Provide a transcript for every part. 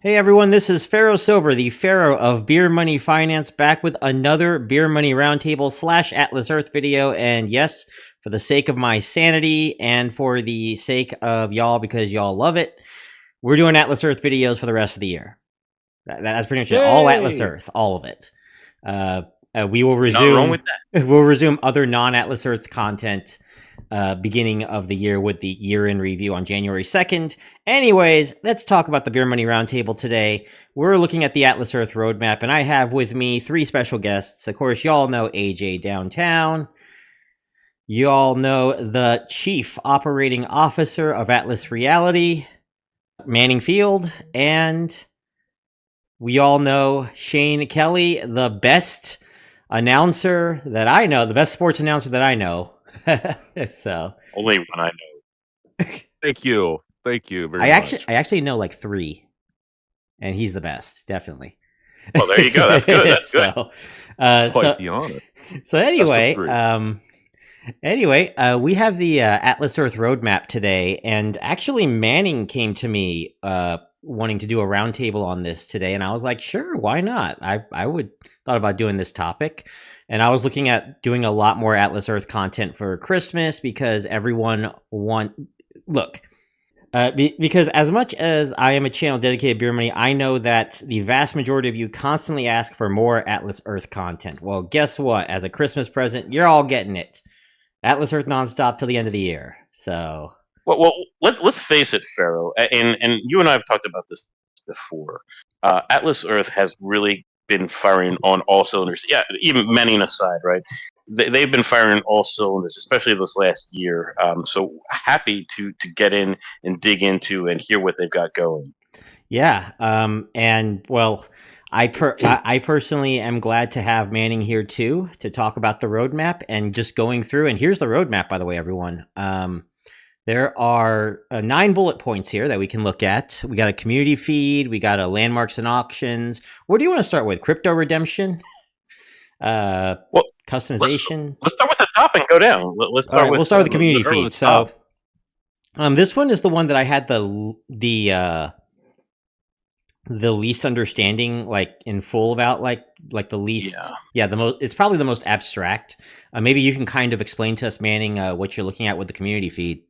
Hey everyone, this is Pharaoh Silver, the Pharaoh of Beer Money Finance, back with another Beer Money Roundtable / Atlas Earth video. And yes, for the sake of my sanity and for the sake of y'all, because y'all love it, we're doing Atlas Earth videos for the rest of the year. That's pretty much it. All Atlas Earth, all of it. We will resume. Not wrong with that. We'll resume other non-Atlas Earth content beginning of the year with the year-in review on January 2nd. Anyways, let's talk about the Beer Money Roundtable today. We're looking at the Atlas Earth roadmap, and I have with me three special guests. Of course, y'all know AJ Downtown. You all know the Chief Operating Officer of Atlas Reality, Manning Field, and we all know Shane Kelly, the best announcer that I know, the best sports announcer that I know. So only one I know. Thank you very much. I actually know like three, and he's the best, definitely. Well, there you go. That's good. That's good. Quite the honor. So anyway, we have the Atlas Earth roadmap today, and actually Manning came to me wanting to do a roundtable on this today, and I was like, sure, why not? I would thought about doing this topic. And I was looking at doing a lot more Atlas Earth content for Christmas because everyone because as much as I am a channel dedicated to Beer Money, I know that the vast majority of you constantly ask for more Atlas Earth content. Well, guess what? As a Christmas present, you're all getting it. Atlas Earth nonstop till the end of the year. So, well, let's face it, Pharaoh, and you and I have talked about this before. Atlas Earth has really been firing on all cylinders. Yeah, even Mania aside, right? They've been firing on all cylinders, especially this last year. So happy to get in and dig into and hear what they've got going. Yeah, and well, I personally am glad to have Manning here too to talk about the roadmap and just going through. And here's the roadmap, by the way, everyone. There are 9 bullet points here that we can look at. We got a community feed. We got a landmarks and auctions. What do you want to start with? Crypto redemption? Customization? Let's start with the top and go down. We'll start with the community feed. So this one is the one that I had the least understanding, like in full about, like the least, the most. It's probably the most abstract. Maybe you can kind of explain to us, Manning, what you're looking at with the community feed.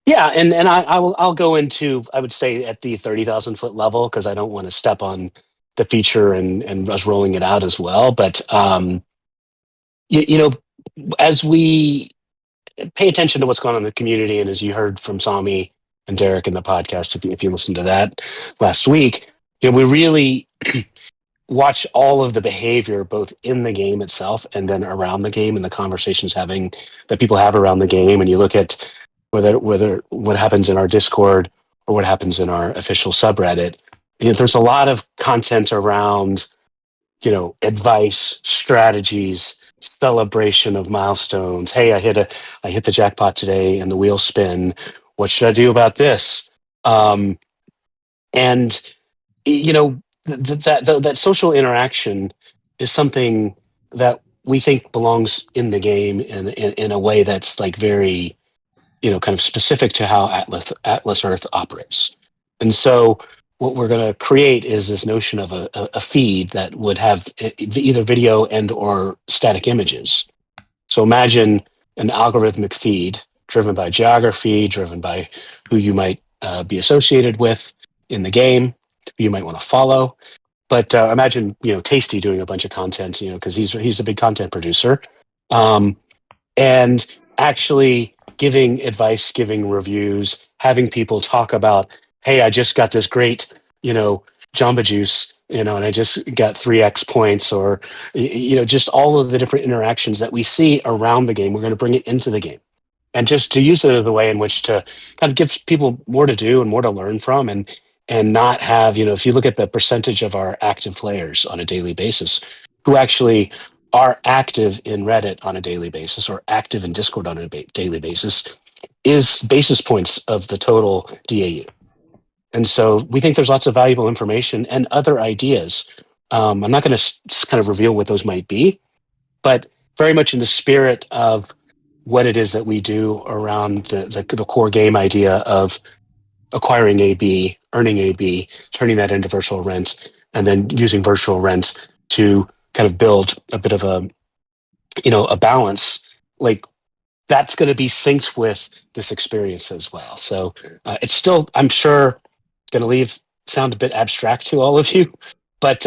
Yeah, and I'll go into, I would say, at the 30,000 foot level, because I don't want to step on the feature and us rolling it out as well. But as we pay attention to what's going on in the community, and as you heard from Sami and Derek in the podcast, if you listened to that last week, we really watch all of the behavior both in the game itself and then around the game and the conversations that people have around the game. And you look at whether what happens in our Discord or what happens in our official subreddit, there's a lot of content around, advice, strategies, celebration of milestones. Hey, I hit the jackpot today and the wheel spin. What should I do about this? That social interaction is something that we think belongs in the game in a way that's like very, kind of specific to how Atlas Earth operates. And so what we're going to create is this notion of a feed that would have either video and or static images. So imagine an algorithmic feed driven by geography, driven by who you might be associated with in the game, who you might want to follow. But imagine, Tasty doing a bunch of content, because he's a big content producer, and actually giving advice, giving reviews, having people talk about, hey, I just got this great, Jamba Juice, and I just got 3x points, or, just all of the different interactions that we see around the game. We're going to bring it into the game. And just to use it as a way in which to kind of give people more to do and more to learn from, and not have, if you look at the percentage of our active players on a daily basis who actually are active in Reddit on a daily basis or active in Discord on a daily basis, is basis points of the total DAU. And so we think there's lots of valuable information and other ideas. I'm not going to kind of reveal what those might be, but very much in the spirit of what it is that we do around the core game idea of acquiring AB earning AB, turning that into virtual rent, and then using virtual rent to kind of build a bit of a balance. Like that's going to be synced with this experience as well. So it's still, I'm sure, going to sound a bit abstract to all of you, but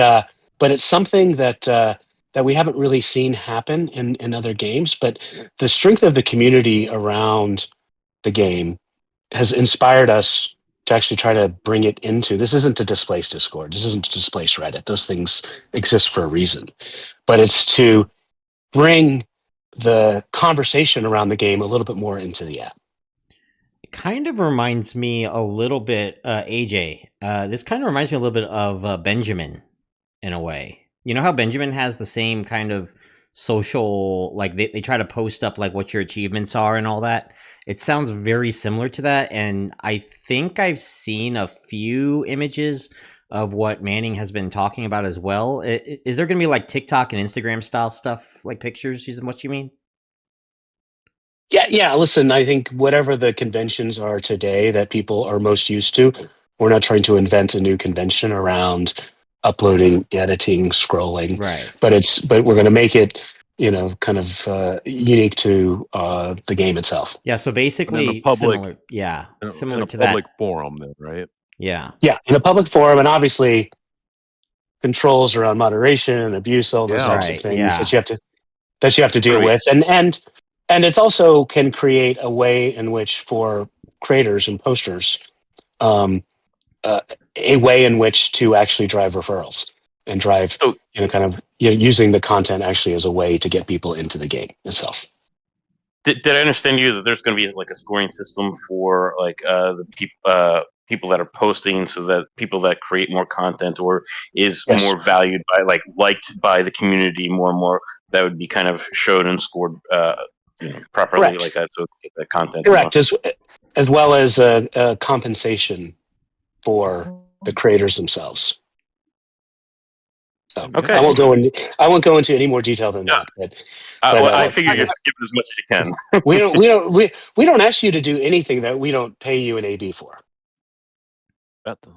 it's something that we haven't really seen happen in other games. But the strength of the community around the game has inspired us to actually try to bring it into. This isn't to displace Discord. This isn't to displace Reddit. Those things exist for a reason, but it's to bring the conversation around the game a little bit more into the app. It kind of reminds me a little bit, AJ. This kind of reminds me a little bit of Benjamin in a way. You know how Benjamin has the same kind of social, like they try to post up like what your achievements are and all that. It sounds very similar to that. And I think I've seen a few images of what Manning has been talking about as well. Is there going to be like TikTok and Instagram style stuff, like pictures? Is what you mean? Yeah. Listen, I think whatever the conventions are today that people are most used to, we're not trying to invent a new convention around uploading, editing, scrolling. Right. But we're going to make it, kind of unique to the game itself. Yeah. So basically, similar. Yeah, similar to that. Public forum, then, right? Yeah. Yeah, in a public forum, and obviously controls around moderation, abuse, all those types of things that you have to deal with, and it's also can create a way in which for creators and posters, a way in which to actually drive referrals and drive, kind of using the content actually as a way to get people into the game itself. Did I understand you that there's going to be like a scoring system for like the people that are posting, so that people that create more content or is more valued by liked by the community more and more, that would be kind of showed and scored properly. Correct. Like that, so get the content. Correct, as well as a compensation for the creators themselves. So okay. I won't go into any more detail than that. But I figure you're just giving as much as you can. we don't ask you to do anything that we don't pay you an AB for.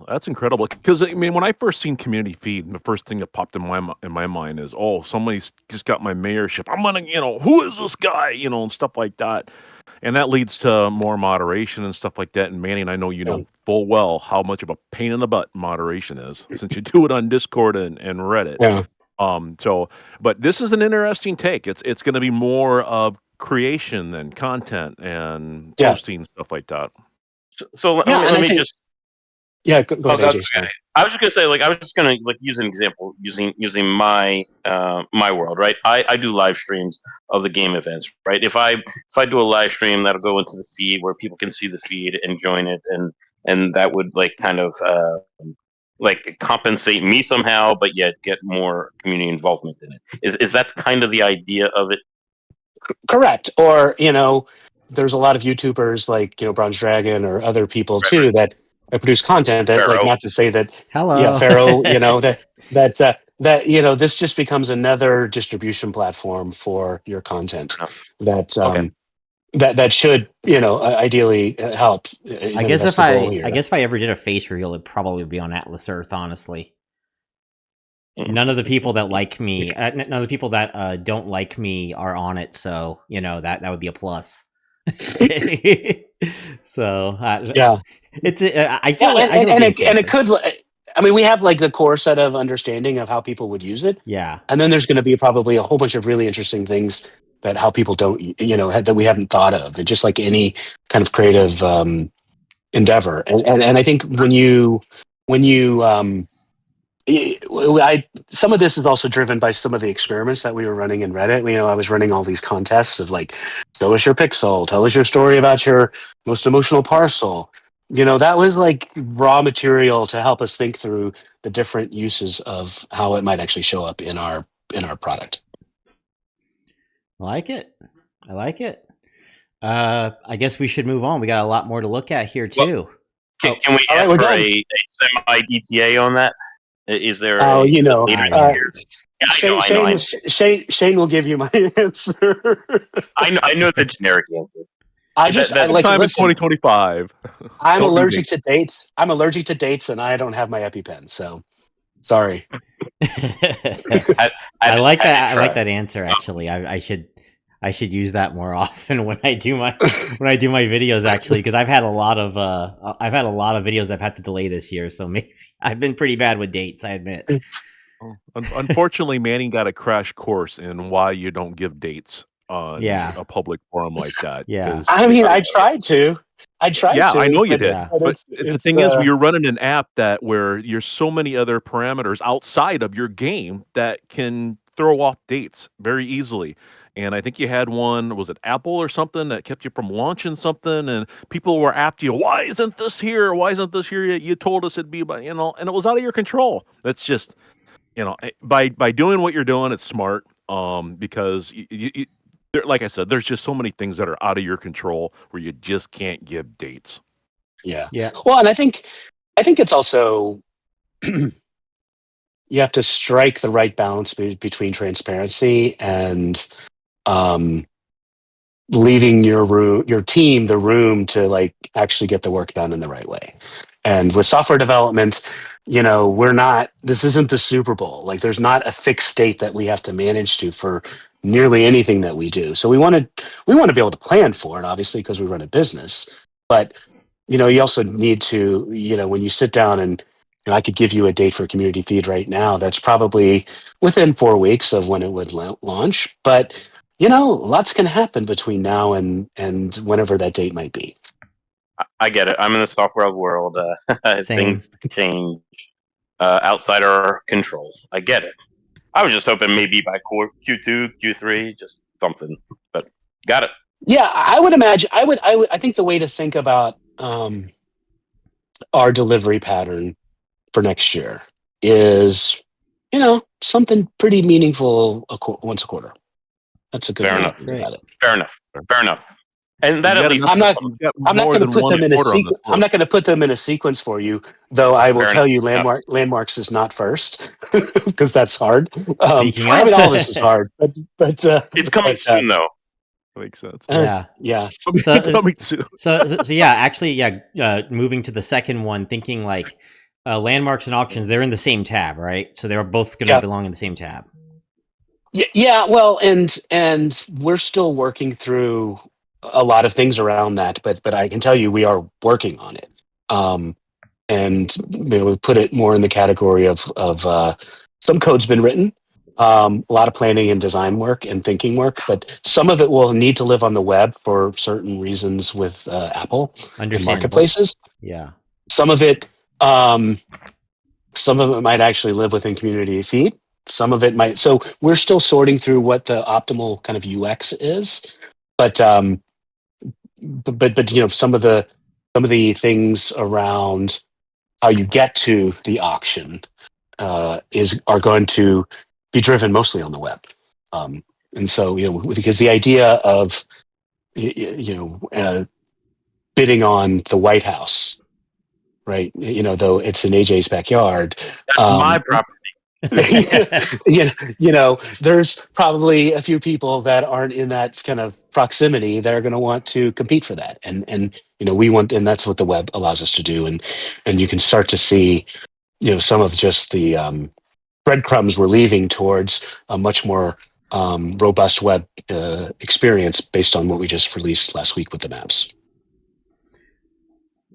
That's incredible, because I mean, when I first seen community feed, the first thing that popped in my mind is, oh, somebody's just got my mayorship. I'm gonna, who is this guy, and stuff like that, and that leads to more moderation and stuff like that. And Manny, and I know you know full well how much of a pain in the butt moderation is, since you do it on Discord and Reddit. Yeah. But this is an interesting take. It's going to be more of creation than content and posting stuff like that. So let me just. Yeah, go ahead, AJ. I was just gonna say, I was just gonna use an example using my my world, right? I do live streams of the game events, right? If I do a live stream, that'll go into the feed where people can see the feed and join it, and that would kind of compensate me somehow, but yet get more community involvement in it. Is that kind of the idea of it? Correct. Or there's a lot of YouTubers like Bronze Dragon or other people too that produce content that Pharaoh. not to say that Pharaoh, that this just becomes another distribution platform for your content that should ideally help. I guess if I ever did a face reveal, it'd probably be on Atlas Earth, honestly. None of the people that like me, none of the people that don't like me are on it, so that would be a plus. So it's I feel it could. I mean, we have the core set of understanding of how people would use it. Yeah, and then there's going to be probably a whole bunch of really interesting things that how people don't that we haven't thought of. It's just like any kind of creative endeavor, and I think when you some of this is also driven by some of the experiments that we were running in Reddit. I was running all these contests of show us your pixel, tell us your story about your most emotional parcel. That was raw material to help us think through the different uses of how it might actually show up in our product. I like it. I guess we should move on. We got a lot more to look at here too. Can we ask for a semi-DTA on that? Is there? Shane will give you my answer. I know the generic answer. I like Sometime in listen. 2025. I'm Don't do allergic dates. to dates. I'm allergic to dates, and I don't have my EpiPen. So sorry. I like Have you that. I like tried? that answer. Actually, I should use that more often when I do my videos. Actually, because I've had a lot of videos I've had to delay this year. So maybe I've been pretty bad with dates. I admit. Unfortunately, Manning got a crash course in why you don't give dates on Yeah. a public forum like that. Yeah. 'cause I mean, I tried to. yeah, I know you but, did. Yeah. but But the it's thing is, you're running an app that where there's so many other parameters outside of your game that can throw off dates very easily. And I think you had one, was it Apple or something, that kept you from launching something, and people were after you, why isn't this here? Why isn't this here yet? You told us it'd be, by, and it was out of your control. That's just, by doing what you're doing, it's smart. Because like I said, there's just so many things that are out of your control where you just can't give dates. Yeah. Yeah. Well, and I think it's also you have to strike the right balance between transparency and um, leaving your team the room to like actually get the work done in the right way. And with software development, this isn't the Super Bowl. Like there's not a fixed state that we have to manage to for nearly anything that we do. So we want to be able to plan for it, obviously, because we run a business. But you also need to, when you sit down and I could give you a date for community feed right now. That's probably within 4 weeks of when it would launch. But lots can happen between now and whenever that date might be. I get it. I'm in the software world. Same. Things change outside our control. I get it. I was just hoping maybe by Q2, Q3, just something. But got it. Yeah, I would imagine. I think the way to think about our delivery pattern for next year is, something pretty meaningful once a quarter. That's a good Fair way enough. to think about it. Fair enough. And that You've at got least enough- I'm you've got I'm not more going to than put one them in a quarter on this sequence. I'm list. not going to put them in a sequence for you, though. I will Fair tell you, enough. landmarks is not first because that's hard. Speaking I of- mean, all this is hard, but it's coming soon, though. Makes sense. Yeah. yeah. Coming soon. So yeah, actually, yeah. Moving to the second one, thinking like landmarks and auctions, they're in the same tab, right? So they're both going to Yeah. belong in the same tab. Yeah, well, and we're still working through a lot of things around that, but I can tell you we are working on it. And we put it more in the category of some code's been written, a lot of planning and design work and thinking work, but some of it will need to live on the web for certain reasons with Apple and Understandable. marketplaces. Yeah. Some of it might actually live within community feed. Some of it might. So we're still sorting through what the optimal kind of UX is, but some of the things around how you get to the auction are going to be driven mostly on the web, and so because the idea of bidding on the White House, right? Though it's in AJ's backyard. That's my property. There's probably a few people that aren't in that kind of proximity that are going to want to compete for that, and we want, and that's what the web allows us to do, and you can start to see some of just the breadcrumbs we're leaving towards a much more robust web experience based on what we just released last week with the maps.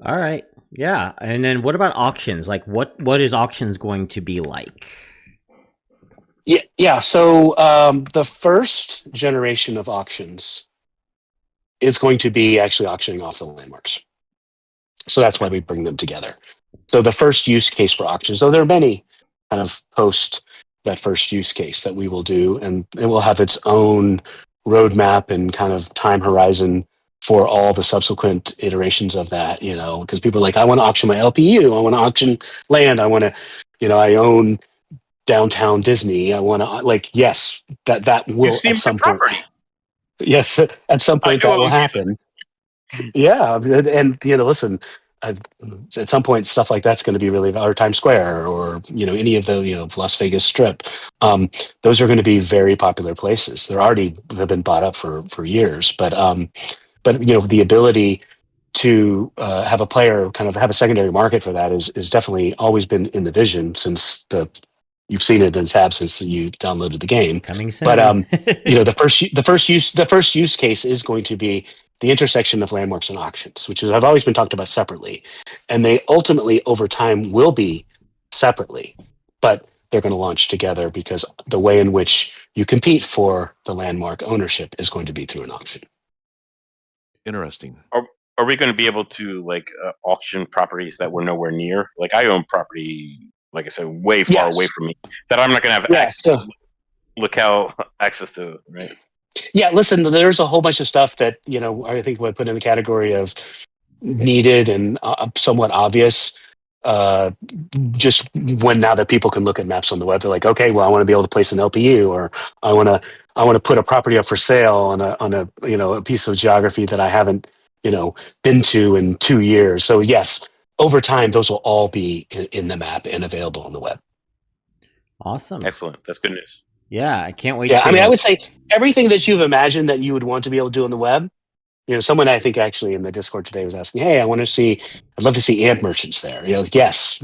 All right. Yeah. And then what about auctions? Like what is auctions going to be like? Yeah. So the first generation of auctions is going to be actually auctioning off the landmarks. So that's why we bring them together. So the first use case for auctions, though there are many kind of post that first use case that we will do, and it will have its own roadmap and kind of time horizon for all the subsequent iterations of that, because people are like, I want to auction my LPU, I want to auction land, I want to, I own downtown Disney. I want to yes, that will at some point. Yes, at some point that will happen. Yeah, and listen, at some point stuff like that's going to be really, or Times Square, or any of the Las Vegas Strip. Those are going to be very popular places. They're already have been bought up for years, but but the ability to have a player kind of have a secondary market for that is definitely always been in the vision since you've seen it in tab since you downloaded the game. Coming soon. But the first use case is going to be the intersection of landmarks and auctions, which have always been talked about separately, and they ultimately over time will be separately, but they're going to launch together because the way in which you compete for the landmark ownership is going to be through an auction. Interesting. Are we going to be able to auction properties that we're nowhere near? Like I own property, like I said, way far away from me that I'm not going to have access. Locale access to, right? Yeah, listen, there's a whole bunch of stuff that I think we put in the category of needed and somewhat obvious. Just when now that people can look at maps on the web, they're like, okay, well, I want to be able to place an LPU, or I want to put a property up for sale on a piece of geography that I haven't been to in 2 years. So yes, over time, those will all be in the map and available on the web. Awesome. Excellent. That's good news. Yeah, I can't wait. Yeah, I mean, I would say everything that you've imagined that you would want to be able to do on the web. Someone I think actually in the Discord today was asking, "Hey, I'd love to see amp merchants there." Yes,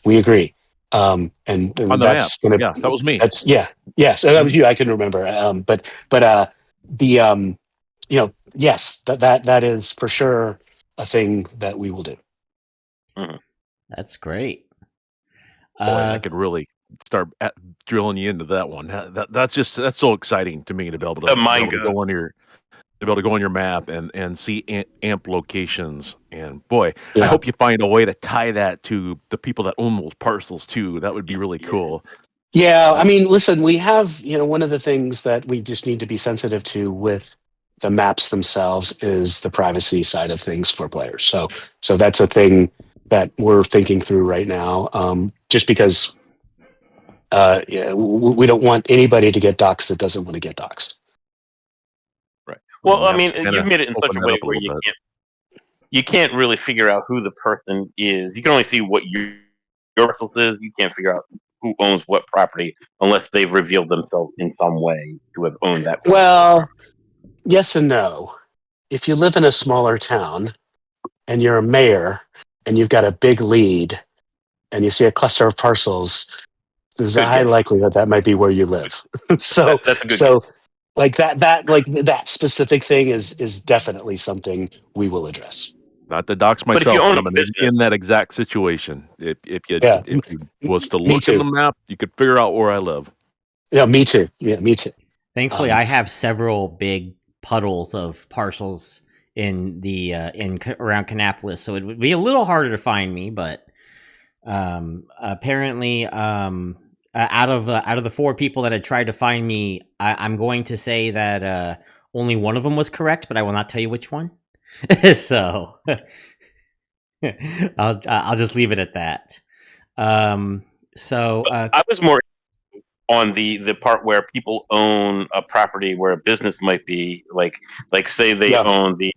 we agree. And On the that's map. gonna, Yeah, that was me. That's yes, that was you. I couldn't remember. Yes, that is for sure a thing that we will do. Mm-hmm. That's great. Boy, I could really start drilling you into that one. That's so exciting to me to be able to go on your map and see amp locations. And boy, I hope you find a way to tie that to the people that own those parcels too. That would be really cool. Yeah, I mean, listen, we have one of the things that we just need to be sensitive to with the maps themselves is the privacy side of things for players. So that's a thing that we're thinking through right now. Just because we don't want anybody to get doxxed that doesn't want to get doxxed. Right. Well, I mean, you've made it in such a way where you can't really figure out who the person is. You can only see what your parcel is. You can't figure out who owns what property unless they've revealed themselves in some way to have owned that property. Well, yes and no. If you live in a smaller town and you're a mayor and you've got a big lead and you see a cluster of parcels, there's a high likelihood that might be where you live. So like that specific thing is definitely something we will address. Not to dox myself, but I'm in that exact situation. If you was to look in the map, you could figure out where I live. Yeah, me too. Yeah, me too. Thankfully, I have several big puddles of parcels in the around Kannapolis, so it would be a little harder to find me. But apparently, out of the 4 people that had tried to find me, I'm going to say that only one of them was correct, but I will not tell you which one. So I'll just leave it at that. I was more on the part where people own a property where a business might be like say they own the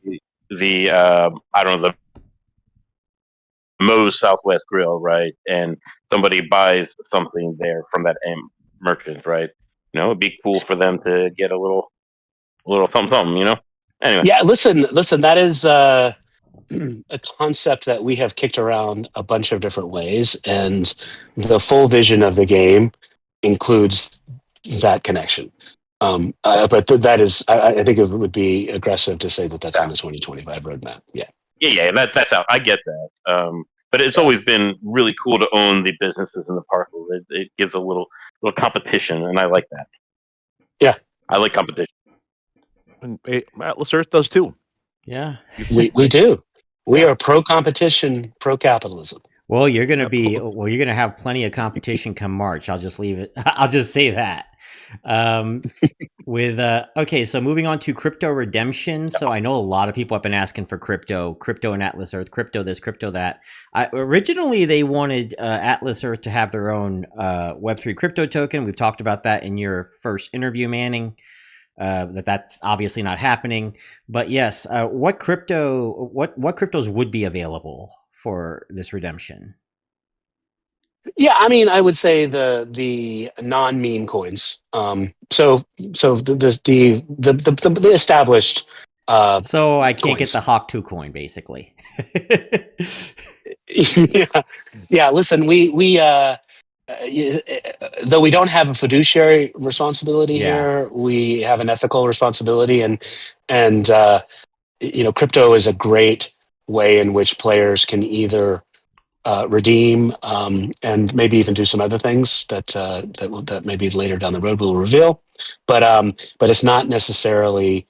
I don't know, the Moe's Southwest Grill, right? And somebody buys something there from that merchant, right? It'd be cool for them to get a little something, Anyway. Yeah, listen, that is a concept that we have kicked around a bunch of different ways, and the full vision of the game includes that connection. But that is, I think it would be aggressive to say that that's on the 2025 roadmap. Yeah. Yeah, that's out. I get that. But it's always been really cool to own the businesses and the parcels. It gives a little competition, and I like that. Yeah, I like competition. And Atlas Earth does too. Yeah, we do. We are pro competition, pro capitalism. Well, you're going to have plenty of competition come March. I'll just leave it. I'll just say that. Okay, so moving on to crypto redemption. So I know a lot of people have been asking for crypto and Atlas Earth, crypto this, crypto that. Originally, they wanted Atlas Earth to have their own Web3 crypto token. We've talked about that in your first interview, Manning. That's obviously not happening. But yes, what cryptos would be available for this redemption? Yeah, I mean, I would say the non-meme coins. So the established So I can't get coins. the Hawk 2 coin, basically. Yeah. Listen, though we don't have a fiduciary responsibility Yeah. here, we have an ethical responsibility, and crypto is a great way in which players can either redeem and maybe even do some other things that maybe later down the road we'll reveal, but it's not necessarily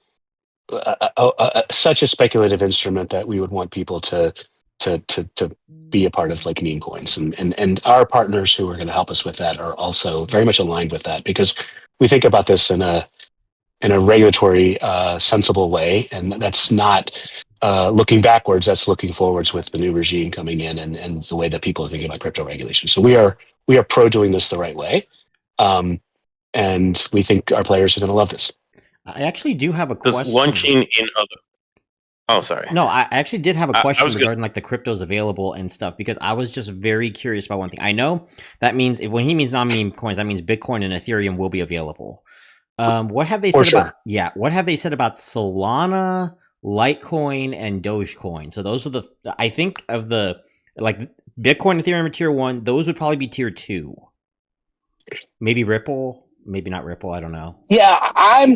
such a speculative instrument that we would want people to be a part of, like meme coins, and our partners who are going to help us with that are also very much aligned with that, because we think about this in a regulatory sensible way, and that's not looking backwards, that's looking forwards with the new regime coming in, and the way that people are thinking about crypto regulation. So we are pro doing this the right way, and we think our players are going to love this. I actually do have a Does question. launching in other? Oh, sorry. No, I actually did have a I question was regarding like the cryptos available and stuff, because I was just very curious about one thing. I know that means when he means non-meme coins, that means Bitcoin and Ethereum will be available. What have they For said sure. about what have they said about Solana, Litecoin, and Dogecoin? So those are I think of the like Bitcoin, Ethereum are tier 1. Those would probably be tier 2. Maybe Ripple, maybe not Ripple. I don't know. Yeah, I'm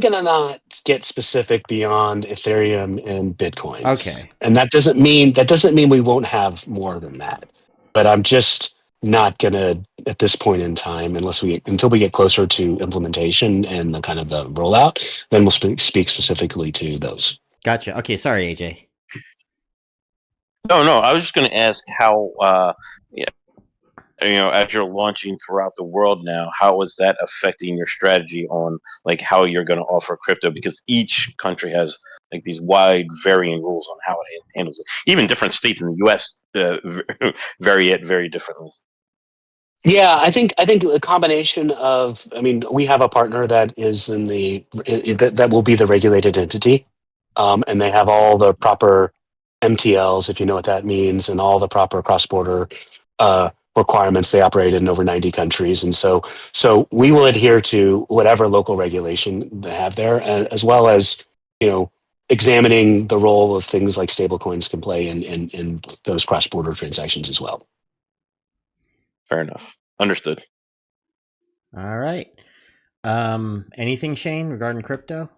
gonna not get specific beyond Ethereum and Bitcoin, Okay. and that doesn't mean we won't have more than that. But I'm just not gonna at this point in time, until we get closer to implementation and the kind of the rollout, then we'll speak specifically to those. Gotcha. Okay, sorry, AJ. No. I was just going to ask how, yeah, as you're launching throughout the world now, how is that affecting your strategy on like how you're going to offer crypto? Because each country has like these wide varying rules on how it handles it. Even different states in the U.S. Vary it very differently. Yeah, I think a combination of. I mean, we have a partner that is that will be the regulated entity, and they have all the proper MTLs, if you know what that means, and all the proper cross-border requirements. They operate in over 90 countries, and so we will adhere to whatever local regulation they have there, as well as examining the role of things like stablecoins can play in those cross-border transactions as well. Fair enough. Understood. All right. Anything, Shane, regarding crypto?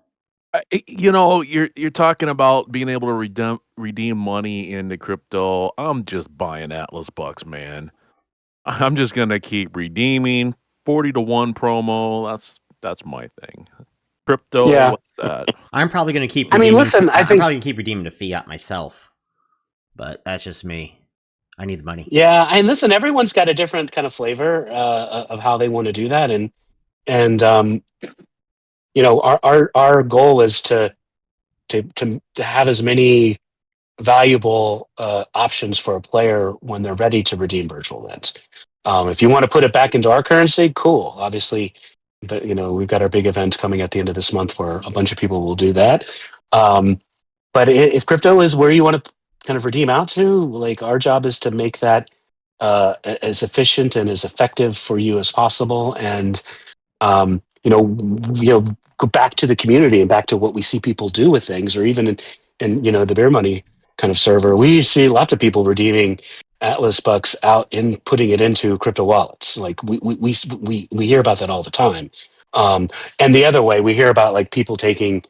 You're talking about being able to redeem money into crypto. I'm just buying Atlas bucks, man. I'm just gonna keep redeeming 40-to-1 promo. That's my thing. Crypto, Yeah. what's that? I'm probably going to keep. I mean, redeeming listen, I I'm think- probably going to keep redeeming to fiat myself, but that's just me. I need the money. Yeah, and listen, everyone's got a different kind of flavor of how they want to do that, and our goal is to have as many valuable options for a player when they're ready to redeem virtual rents. If you want to put it back into our currency, cool. Obviously, we've got our big event coming at the end of this month where a bunch of people will do that. But if crypto is where you want to kind of redeem out to, like our job is to make that as efficient and as effective for you as possible, and go back to the community and back to what we see people do with things, or even in the Beer Money kind of server, we see lots of people redeeming Atlas bucks out and putting it into crypto wallets. Like we hear about that all the time. And the other way, we hear about like people taking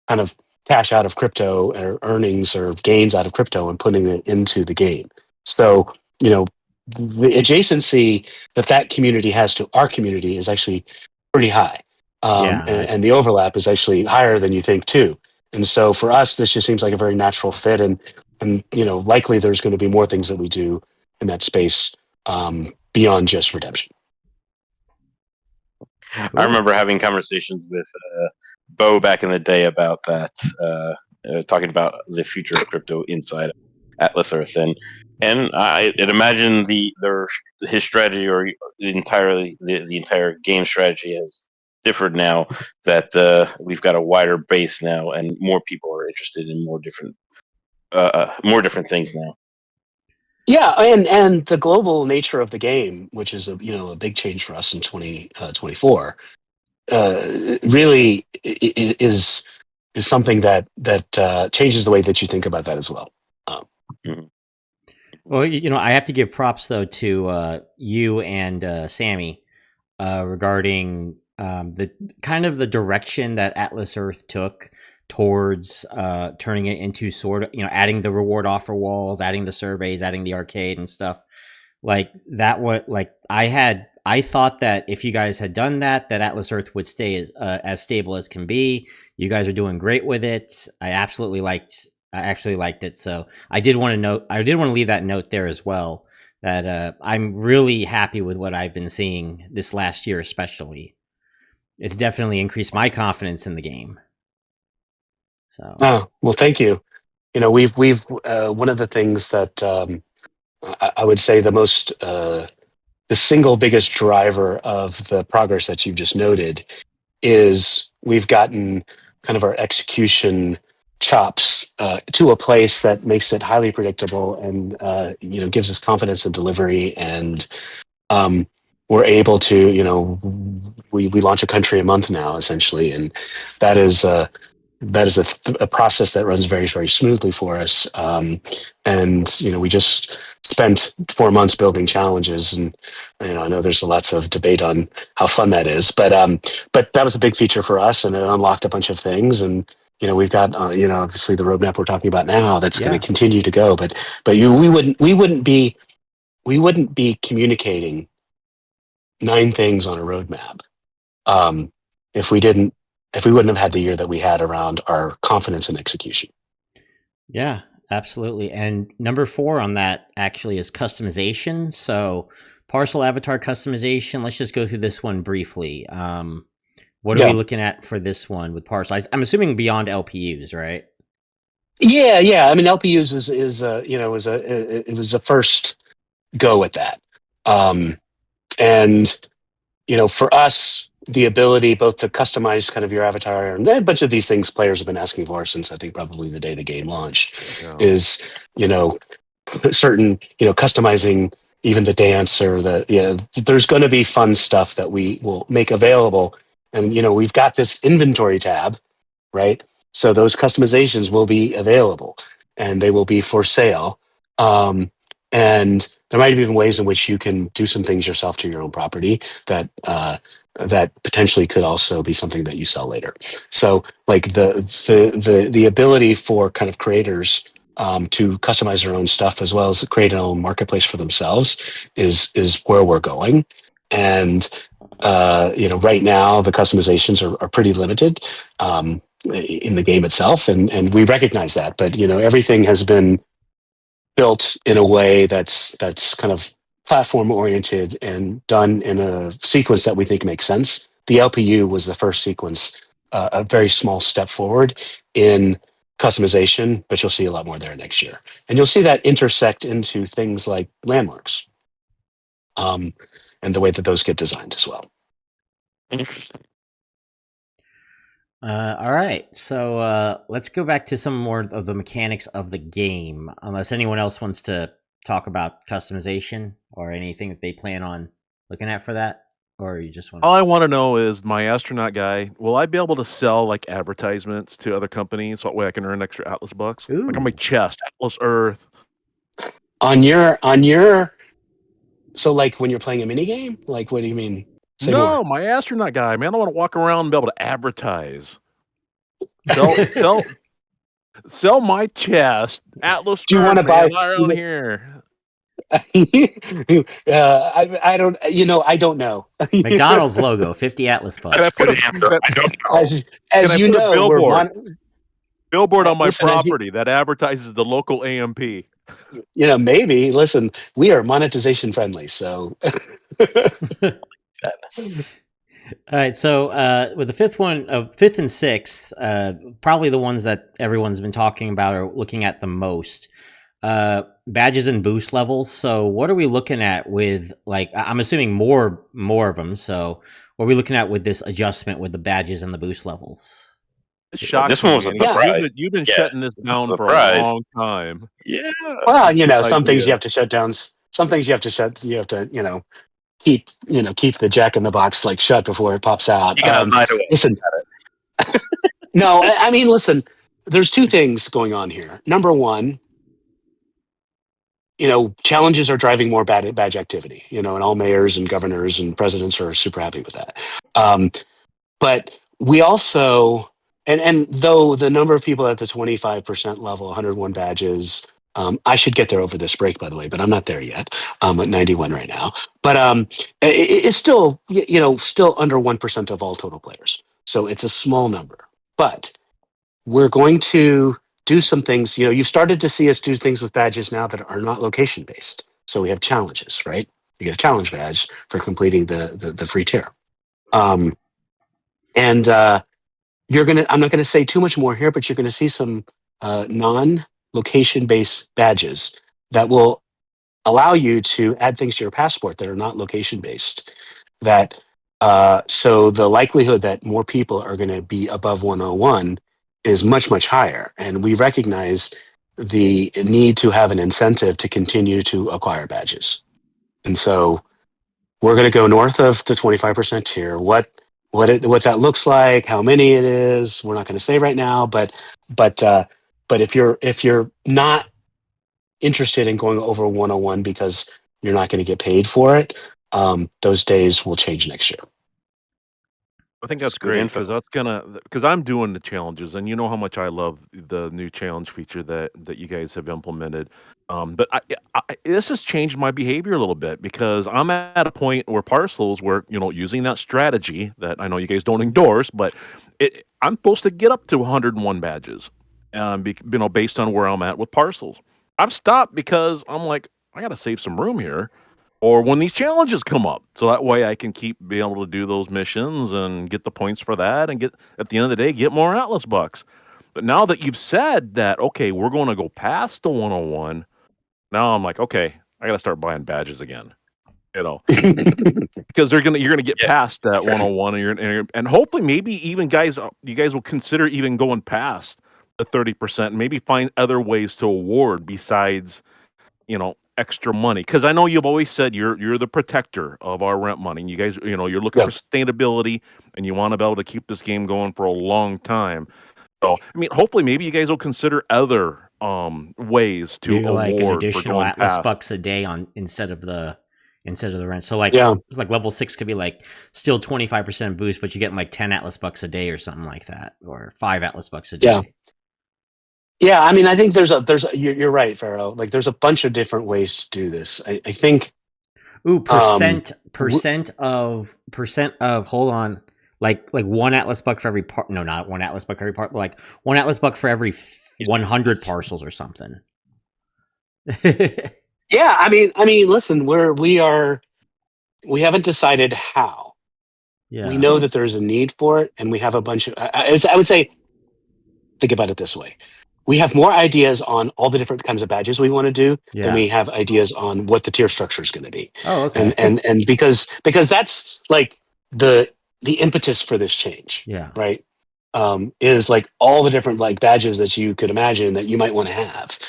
kind of cash out of crypto or earnings or gains out of crypto and putting it into the game. So, the adjacency that community has to our community is actually pretty high. And the overlap is actually higher than you think too. And so for us, this just seems like a very natural fit, and likely there's going to be more things that we do in that space beyond just redemption. I remember having conversations with Bo back in the day about that, talking about the future of crypto inside Atlas Earth, and I'd imagine his strategy, or entirely the entire game strategy, has differed now that we've got a wider base now, and more people are interested in more different things now. Yeah, and the global nature of the game, which is a big change for us in 2024, really is something that changes the way that you think about that as well. Well, I have to give props though to you and Sammy regarding the kind of the direction that Atlas Earth took towards turning it into sort of, adding the reward offer walls, adding the surveys, adding the arcade and stuff like that. I thought that if you guys had done that Atlas Earth would stay as stable as can be. You guys are doing great with it. I actually liked it. So I did want to leave that note there as well, that I'm really happy with what I've been seeing this last year, especially. It's definitely increased my confidence in the game. So, well, thank you. We've one of the things that I would say the single biggest driver of the progress that you've just noted is we've gotten kind of our execution chops to a place that makes it highly predictable and gives us confidence in delivery, and we're able to we launch a country a month now essentially, and that is a process that runs very, very smoothly for us. And we just spent 4 months building challenges, and I know there's lots of debate on how fun that is, but that was a big feature for us, and it unlocked a bunch of things. And we've got obviously the roadmap we're talking about now that's going to continue to go. But we wouldn't be communicating 9 things on a roadmap if we wouldn't have had the year that we had around our confidence in execution. Yeah, absolutely. And number 4 on that actually is customization. So Parcel avatar customization, let's just go through this one briefly. What are we looking at for this one with Parcel? I'm assuming beyond LPUs, right? Yeah. I mean, LPUs it was a first go at that. And for us, the ability both to customize kind of your avatar and a bunch of these things players have been asking for since I think probably the day the game launched is, certain, customizing even the dance or there's going to be fun stuff that we will make available. And, we've got this inventory tab, right? So those customizations will be available and they will be for sale. And there might be even ways in which you can do some things yourself to your own property that potentially could also be something that you sell later. So like the ability for kind of creators to customize their own stuff as well as create an own marketplace for themselves is where we're going. And right now the customizations are pretty limited in the game itself, and we recognize that. But everything has been built in a way that's kind of platform oriented and done in a sequence that we think makes sense. The LPU was the first sequence, a very small step forward in customization, but you'll see a lot more there next year. And you'll see that intersect into things like landmarks and the way that those get designed as well. Interesting. All right, so let's go back to some more of the mechanics of the game, unless anyone else wants to talk about customization or anything that they plan on looking at for that, or you just want All I want to know is, my astronaut guy, will I be able to sell like advertisements to other companies so that way I can earn extra Atlas bucks? Like on my chest, Atlas Earth. On your so like when you're playing a mini game? Like what do you mean? Say no, more. my astronaut guy, man. I want to walk around and be able to advertise. Sell my chest. Atlas. Do you want to buy around here? I don't. I don't know. McDonald's logo, 50 Atlas bucks. That's a good answer. I don't know. As you know, billboard on my property that advertises the local AMP. Maybe. Listen, we are monetization friendly, so. All right, so with the fifth and sixth, probably the ones that everyone's been talking about or looking at the most, badges and boost levels. So what are we looking at with, like, I'm assuming more of them. So what are we looking at with this adjustment with the badges and the boost levels? This one was a surprise. You've been shutting this down for a long time. Yeah. Well, some things you have to shut down. Some things you have to shut. You have to, keep the Jack in the Box like shut before it pops out. You got listen, No, I mean, listen, there's two things going on here. Number one, challenges are driving more badge activity, and all mayors and governors and presidents are super happy with that. Um, but we also, and though the number of people at the 25% level, 101 badges, I should get there over this break, by the way, but I'm not there yet. I'm at 91 right now. But it's still, still under 1% of all total players. So it's a small number. But we're going to do some things. You've started to see us do things with badges now that are not location based. So we have challenges, right? You get a challenge badge for completing the free tier. And I'm not gonna say too much more here, but you're gonna see some non-location based badges that will allow you to add things to your passport that are not location based. That so the likelihood that more people are going to be above 101 is much, much higher. And we recognize the need to have an incentive to continue to acquire badges. And so we're going to go north of the 25% tier. What that looks like, how many it is, we're not going to say right now. But if you're not interested in going over 101 because you're not going to get paid for it, those days will change next year. I think that's Good great info. because I'm doing the challenges, and you know how much I love the new challenge feature that you guys have implemented. But this has changed my behavior a little bit because I'm at a point where Parcels, where using that strategy that I know you guys don't endorse, but I'm supposed to get up to 101 badges, based on where I'm at with Parcels. I've stopped because I'm like, I got to save some room here or when these challenges come up. So that way I can keep being able to do those missions and get the points for that and at the end of the day, get more Atlas bucks. But now that you've said that, okay, we're going to go past the 101, now I'm like, okay, I got to start buying badges again, because you're going to get past that 101 and hopefully maybe even you guys will consider even going past the 30% and maybe find other ways to award besides, extra money, because I know you've always said you're the protector of our rent money. And you guys, you're looking for sustainability, and you want to be able to keep this game going for a long time. So, I mean, hopefully, maybe you guys will consider other ways to Maybe award like an for additional going Atlas past. bucks a day instead of the rent. So like Yeah. it's like level 6 could be like still 25% boost, but you're getting like 10 Atlas bucks a day or something like that, or 5 Atlas bucks a day. Yeah. Yeah, I mean, I think you're right, Pharaoh. Like, there's a bunch of different ways to do this. I think. Ooh, percent of hold on, like 1 Atlas buck for every part. No, not 1 Atlas buck for every part, but like 1 Atlas buck for every 100 parcels or something. Yeah, I mean, listen, we haven't decided how. Yeah. We know that there's a need for it, and we have a bunch of. I would say, think about it this way: we have more ideas on all the different kinds of badges we want to do than we have ideas on what the tier structure is going to be. Oh, okay. And because that's like the impetus for this change. Yeah. Right. Is like all the different like badges that you could imagine that you might want to have.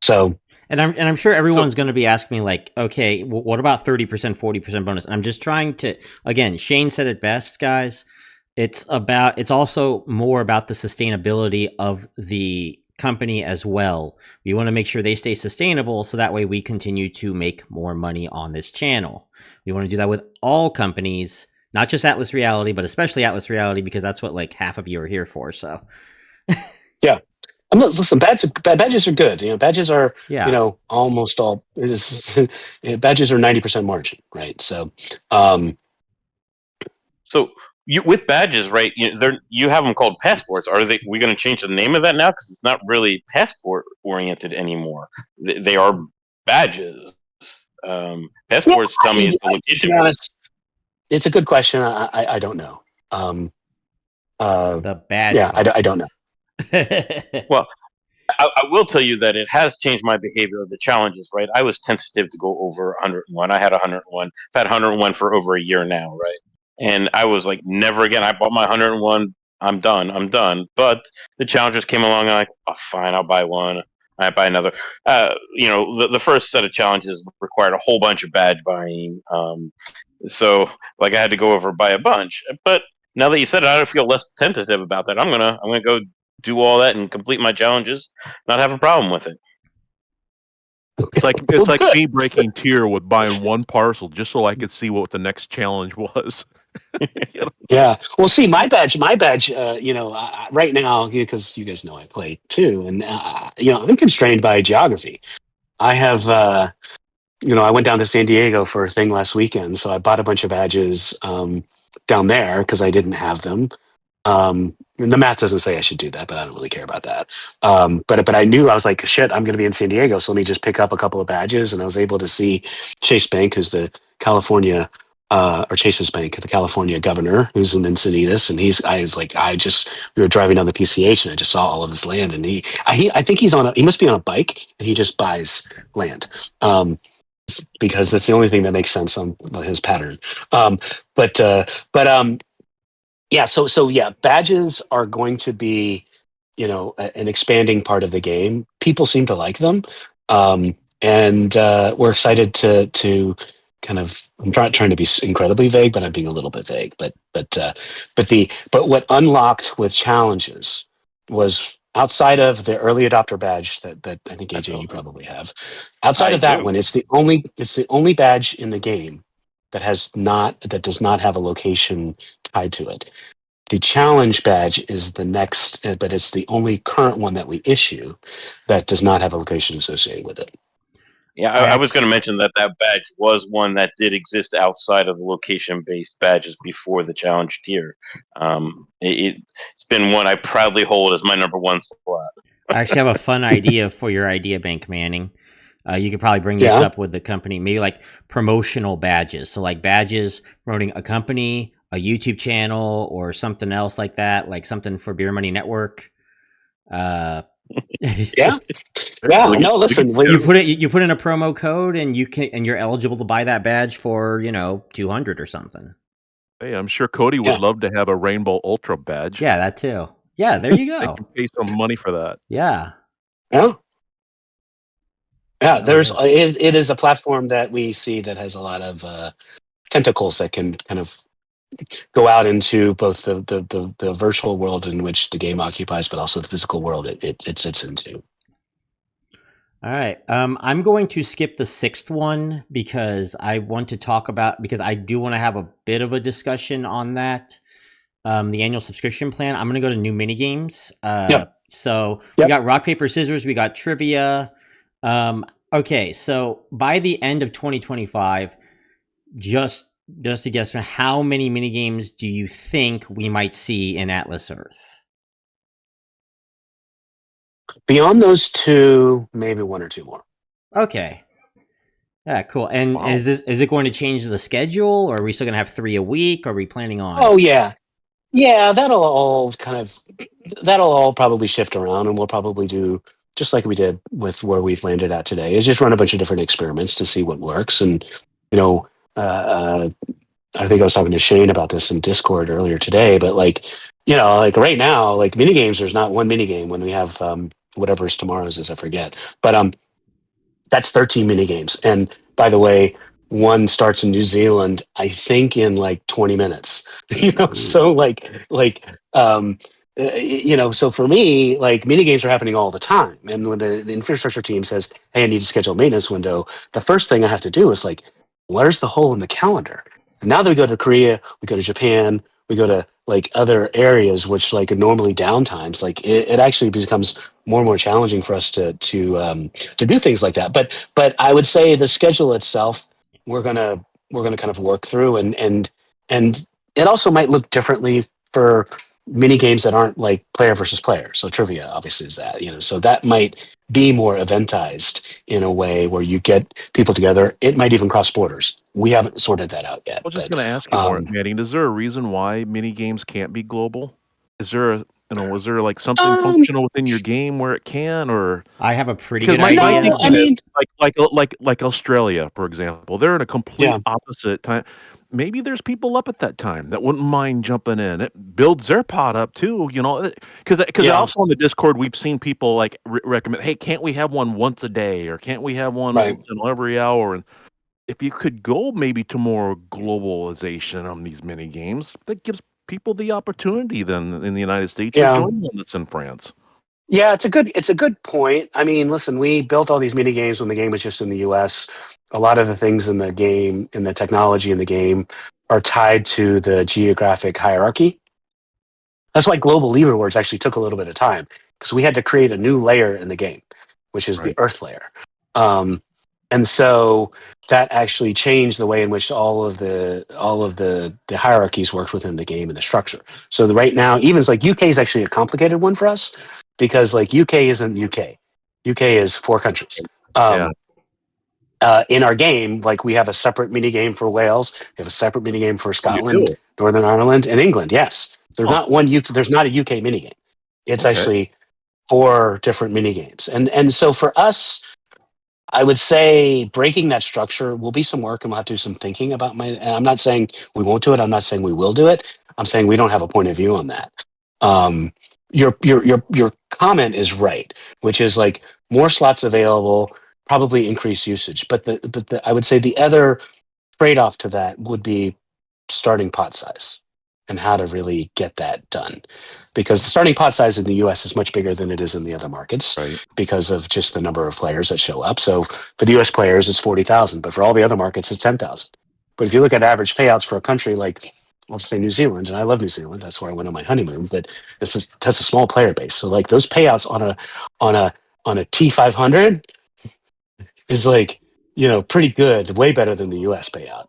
So. And I'm sure everyone's going to be asking me like, okay, what about 30%, 40% bonus? And I'm just trying to, again, Shane said it best, guys. It's also more about the sustainability of the company as well. We want to make sure they stay sustainable so that way we continue to make more money on this channel. We want to do that with all companies, not just Atlas Reality, but especially Atlas Reality, because that's what like half of you are here for. So yeah. Listen, badges are good. Badges are, almost all. Badges are 90% margin, right? So, So with badges, right? You have them called passports. We going to change the name of that now because it's not really passport oriented anymore? They are badges. Passports tell me it's the location. To be honest, it's a good question. I don't know. the badge. Yeah, I don't know. Well, I will tell you that it has changed my behavior of the challenges, right? I was tentative to go over 101. I had 101. I've had 101 for over a year now, right? And I was like, never again. I bought my 101. I'm done. But the challengers came along and I'm like, oh, fine, I'll buy one. I buy another. The first set of challenges required a whole bunch of badge buying. So like I had to go over buy a bunch. But Now that you said it, I feel less tentative about that. I'm gonna go do all that and complete my challenges. Not have a problem with it. It's like good. me breaking tier with buying one parcel just so I could see what the next challenge was. You know? Yeah. Well, see, my badge, right now, because you guys know I play too, and I'm constrained by geography. I have, I went down to San Diego for a thing last weekend, so I bought a bunch of badges down there because I didn't have them. And the math doesn't say I should do that, but I don't really care about that. But I knew I was like, shit, I'm going to be in San Diego, so let me just pick up a couple of badges, and I was able to see Chase Bank, who's the California. Or Chase's Bank, the California governor, who's in Encinitas, and we were driving down the PCH, and I just saw all of his land, and I think he must be on a bike, and he just buys land, because that's the only thing that makes sense on his pattern. Um, but uh, but yeah, so yeah, badges are going to be, an expanding part of the game. People seem to like them, and we're excited to kind of. I'm trying to be incredibly vague, but I'm being a little bit vague. But what unlocked with challenges was outside of the early adopter badge that I think That's AJ you awesome. probably have. Outside I of that do. one, it's the only badge in the game that does not have a location tied to it. The challenge badge is the next, but it's the only current one that we issue that does not have a location associated with it. Yeah, I I was going actually, to mention that badge was one that did exist outside of the location-based badges before the challenge tier. It's been one I proudly hold as my number one slot. I actually have a fun idea for your idea bank, Manning. You could probably bring this Yeah. up with the company, maybe like promotional badges. So like badges promoting a company, a YouTube channel, or something else like that, like something for Beer Money Network. Uh, Yeah. Hey, Yeah. we get, No, we get listen, you put in a promo code, and you're eligible to buy that badge for 200 or something. hey, I'm sure Cody would yeah. love to have a Rainbow Ultra badge. Yeah, that too. Yeah, there you They go. can pay some money for that. Yeah. Yeah. Yeah. Oh yeah. It is a platform that we see that has a lot of tentacles that can kind of go out into both the virtual world in which the game occupies, but also the physical world it sits into. All right. I'm going to skip the sixth one because I want to talk about because I do want to have a bit of a discussion on that. The annual subscription plan. I'm going to go to new mini games. Yep. So we Yep. got rock paper scissors. We got trivia. Okay. So by the end of 2025, just to guess, how many mini games do you think we might see in Atlas Earth? Beyond those two, maybe one or two more. Okay. Yeah, cool. And Wow. is it going to change the schedule, or are we still going to have 3 a week? Or are we planning on? Oh yeah, yeah. That'll all probably shift around, and we'll probably do just like we did with where we've landed at today. Is just run a bunch of different experiments to see what works. And you know, uh, uh, I think I was talking to Shane about this in Discord earlier today. But like right now, like mini games, there's not one mini game when we have whatever's tomorrow's is I forget. But that's 13 mini games. And by the way, one starts in New Zealand, I think in like 20 minutes. So so for me, like mini games are happening all the time. And when the infrastructure team says, "Hey, I need to schedule a maintenance window," the first thing I have to do is like, where's the hole in the calendar? And now that we go to Korea, we go to Japan, we go to like other areas which like are normally downtimes, like it actually becomes more and more challenging for us to do things like that. But I would say the schedule itself, we're gonna kind of work through, and it also might look differently for mini games that aren't like player versus player. So trivia obviously is that, so that might be more eventized in a way where you get people together. It might even cross borders. We haven't sorted that out yet. I was just But going to ask you more, Manning. Is there a reason why mini games can't be global? Is there was there like something functional within your game where it can, or I have a pretty because good my idea. no, I thinking is mean, like Australia, for example, they're in a complete yeah, opposite time. Maybe there's people up at that time that wouldn't mind jumping in. It builds their pot up too, because yeah, also on the Discord we've seen people like recommend, hey, can't we have one once a day, or can't we have one right. every hour? And if you could go maybe to more globalization on these mini games, that gives people the opportunity then in the United States to Yeah. join one that's in France. Yeah, it's a good point. I mean, listen, we built all these mini games when the game was just in the US. A lot of the things in the game, in the technology in the game, are tied to the geographic hierarchy. That's why global leaderboards actually took a little bit of time because we had to create a new layer in the game, which is the Right. Earth layer. And so that actually changed the way in which all of the hierarchies worked within the game and the structure. So right now, even it's like UK is actually a complicated one for us because like UK isn't UK. UK is 4 countries. Yeah. In our game, like we have a separate mini game for Wales, we have a separate mini game for You Scotland, do. Northern Ireland, and England. Yes, there's Oh. not one UK. There's not a UK mini game. It's Okay. actually 4 different mini games, and so for us, I would say breaking that structure will be some work, and we'll have to do some thinking about my. And I'm not saying we won't do it. I'm not saying we will do it. I'm saying we don't have a point of view on that. Your comment is right, which is like more slots available, probably increase usage. But I would say the other trade off to that would be starting pot size and how to really get that done. Because the starting pot size in the US is much bigger than it is in the other markets Right. because of just the number of players that show up. So for the US players, it's 40,000, but for all the other markets, it's 10,000. But if you look at average payouts for a country like, I'll say New Zealand, and I love New Zealand, that's where I went on my honeymoon, but that's a small player base. So like those payouts on a T500 is like, pretty good, way better than the US payout.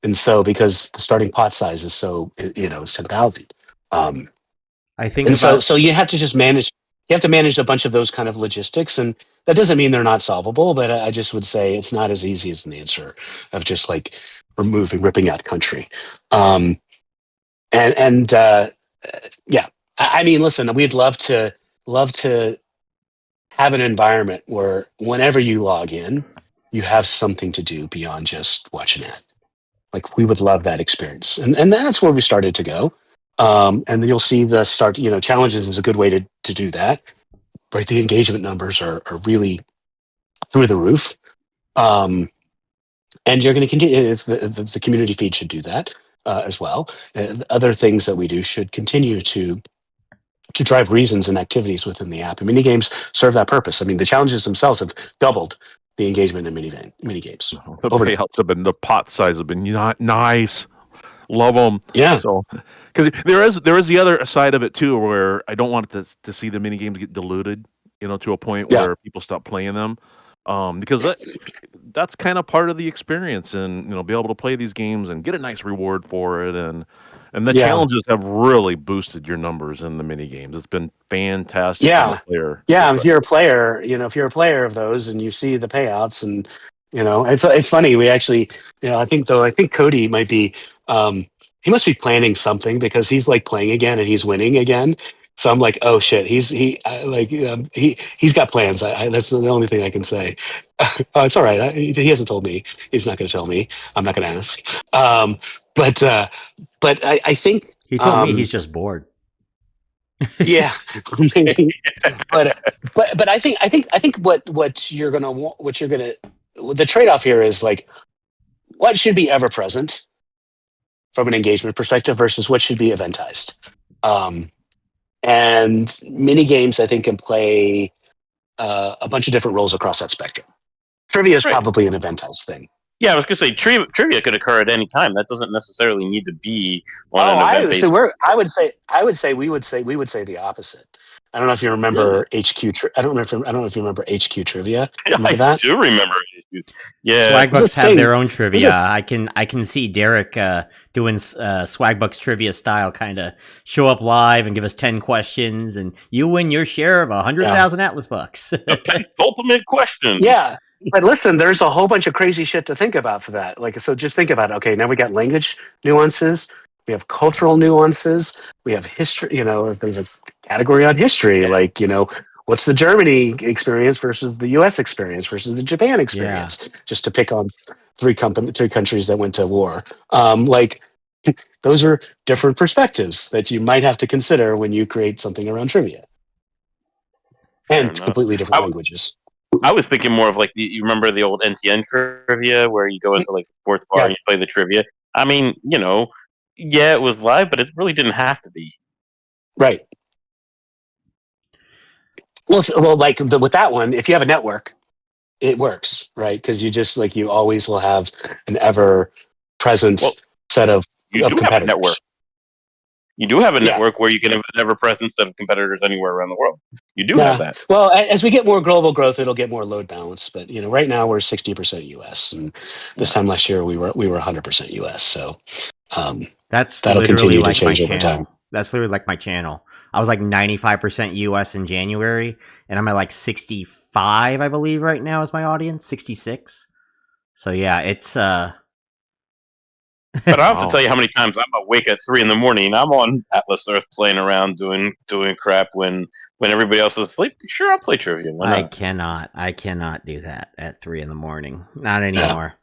And so because the starting pot size is so, it's 10,000. I think And about so you have to just manage a bunch of those kind of logistics. And that doesn't mean they're not solvable, but I just would say it's not as easy as an answer of just like ripping out country. And yeah, I mean, listen, we'd love to have an environment where whenever you log in, you have something to do beyond just watch an ad. Like we would love that experience, and that's where we started to go. And then you'll see the start. Challenges is a good way to do that. Right, the engagement numbers are really through the roof. And you're going to continue. The community feed should do that as well. Other things that we do should continue to drive reasons and activities within the app. And mini games serve that purpose. I mean, the challenges themselves have doubled the engagement in mini games. The Overnight. payouts have been, the pot size have been not nice. Love them. Yeah. So, because there is the other side of it too, where I don't want to see the mini games get diluted, to a point Yeah. where people stop playing them, because that's kind of part of the experience, and be able to play these games and get a nice reward for it, and the Yeah. challenges have really boosted your numbers in the mini games. It's been fantastic. Yeah. from a player Yeah, if perspective. you're a player of those and you see the payouts, and it's funny. We actually, I think Cody might be, he must be planning something because he's like playing again and he's winning again. So I'm like, oh shit, he's got plans. That's the only thing I can say. Oh, it's all right. He hasn't told me. He's not going to tell me. I'm not going to ask. But I think he told me he's just bored. yeah, maybe. But I think what you're gonna the trade off here is like what should be ever present from an engagement perspective versus what should be eventized. And mini games I think can play a bunch of different roles across that spectrum. Trivia is Right. probably an eventized thing. Yeah, I was going to say trivia could occur at any time. That doesn't necessarily need to be on Oh, an event-based. I would say we would say the opposite. I don't know if you remember HQ. I don't know if you remember HQ trivia. Remember I that? do remember. Yeah, Swagbucks There's a have thing- their own trivia. there's I can see Derek doing Swagbucks trivia style, kind of show up live and give us 10 questions, and you win your share of 100,000 Atlas bucks. ultimate question. Yeah, but listen, there's a whole bunch of crazy shit to think about for that. Like, so just think about it. Okay, now we got language nuances, we have cultural nuances, we have history. There's a category on history, like what's the Germany experience versus the U.S. experience versus the Japan experience, just to pick on three countries that went to war. Like, those are different perspectives that you might have to consider when you create something around trivia, Fair and enough. completely different languages. I was thinking more of like you remember the old NTN trivia where you go into like sports bar and you play the trivia. I mean, Yeah, it was live, but it really didn't have to be. Right. Well, like with that one, if you have a network, it works, right? Because you just like you always will have an ever Well, present set you of do have a network. competitors. You do have a Yeah. network where you can have an ever-present set of competitors anywhere around the world. You do have Nah. that. Well, as we get more global growth, it'll get more load balance. But right now we're 60% US, and this Yeah. time last year we were 100% US. So That's that'll literally continue to like my change over time. channel. That's literally like my channel. I was like 95% US in January, and I'm at like 65, I believe, right now is my audience, 66. So yeah, it's But I don't have to Wow. tell you how many times I'm awake at 3 in the morning. I'm on Atlas Earth playing around doing crap when everybody else is asleep. Sure, I'll play trivia. Why not? I cannot do that at 3 in the morning. Not Yeah. anymore.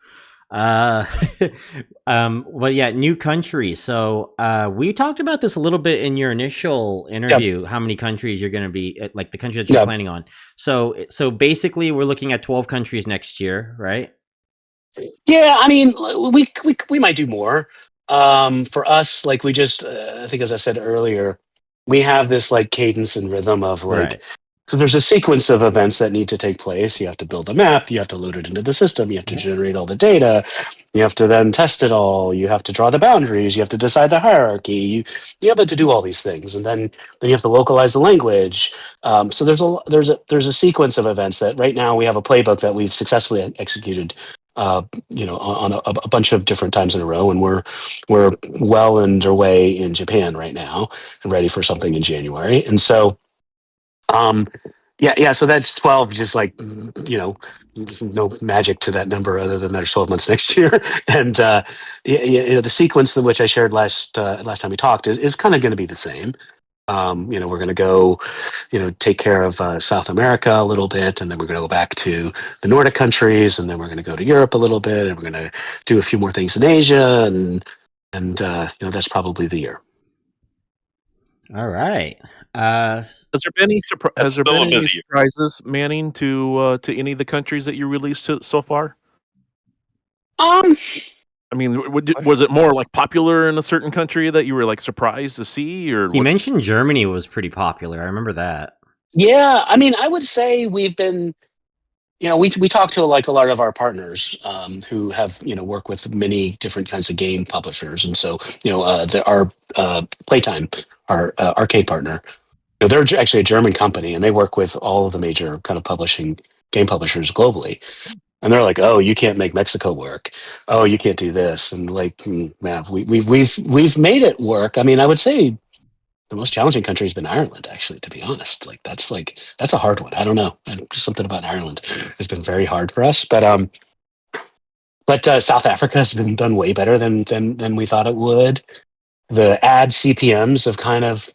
Well, yeah, new countries. So, we talked about this a little bit in your initial interview. How many countries you're going to be like the countries that you're Yeah. planning on? So basically, we're looking at 12 countries next year, right? Yeah, I mean, we might do more. For us, like we just, I think as I said earlier, we have this like cadence and rhythm of Right. like, so there's a sequence of events that need to take place. You have to build a map, you have to load it into the system, you have to generate all the data, you have to then test it all, you have to draw the boundaries, you have to decide the hierarchy, you have to do all these things, and then you have to localize the language. So there's a sequence of events that right now we have a playbook that we've successfully executed on a bunch of different times in a row, and we're well underway in Japan right now and ready for something in January. And so, yeah, so that's 12. Just like there's no magic to that number other than there's 12 months next year. And the sequence in which I shared last time we talked is kind of going to be the same. We're going to go, take care of South America a little bit, and then we're going to go back to the Nordic countries, and then we're going to go to Europe a little bit, and we're going to do a few more things in Asia, and that's probably the year. All right. Has there been any That's still a busy year. surprises, Manning, to any of the countries that you released so far? I mean, was it more like popular in a certain country that you were like surprised to see, or He mentioned Germany was pretty popular. I remember that. Yeah, I mean, I would say we've been, we talk to like a lot of our partners who have work with many different kinds of game publishers, and so our Playtime, our arcade partner, they're actually a German company, and they work with all of the major kind of game publishers globally. And they're like, "Oh, you can't make Mexico work. Oh, you can't do this." And like, man, we've made it work. I mean, I would say the most challenging country has been Ireland, actually, to be honest. That's a hard one. I don't know. Just something about Ireland has been very hard for us. But South Africa has been done way better than we thought it would. The ad CPMS have kind of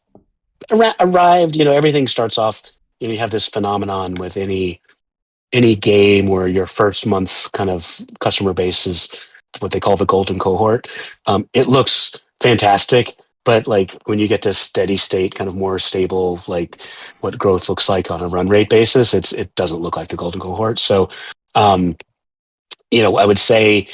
arrived. Everything starts off. You have this phenomenon with any game where your first month's kind of customer base is what they call the golden cohort. It looks fantastic, but like when you get to steady state, kind of more stable, like what growth looks like on a run rate basis, it doesn't look like the golden cohort. So, um, I would say,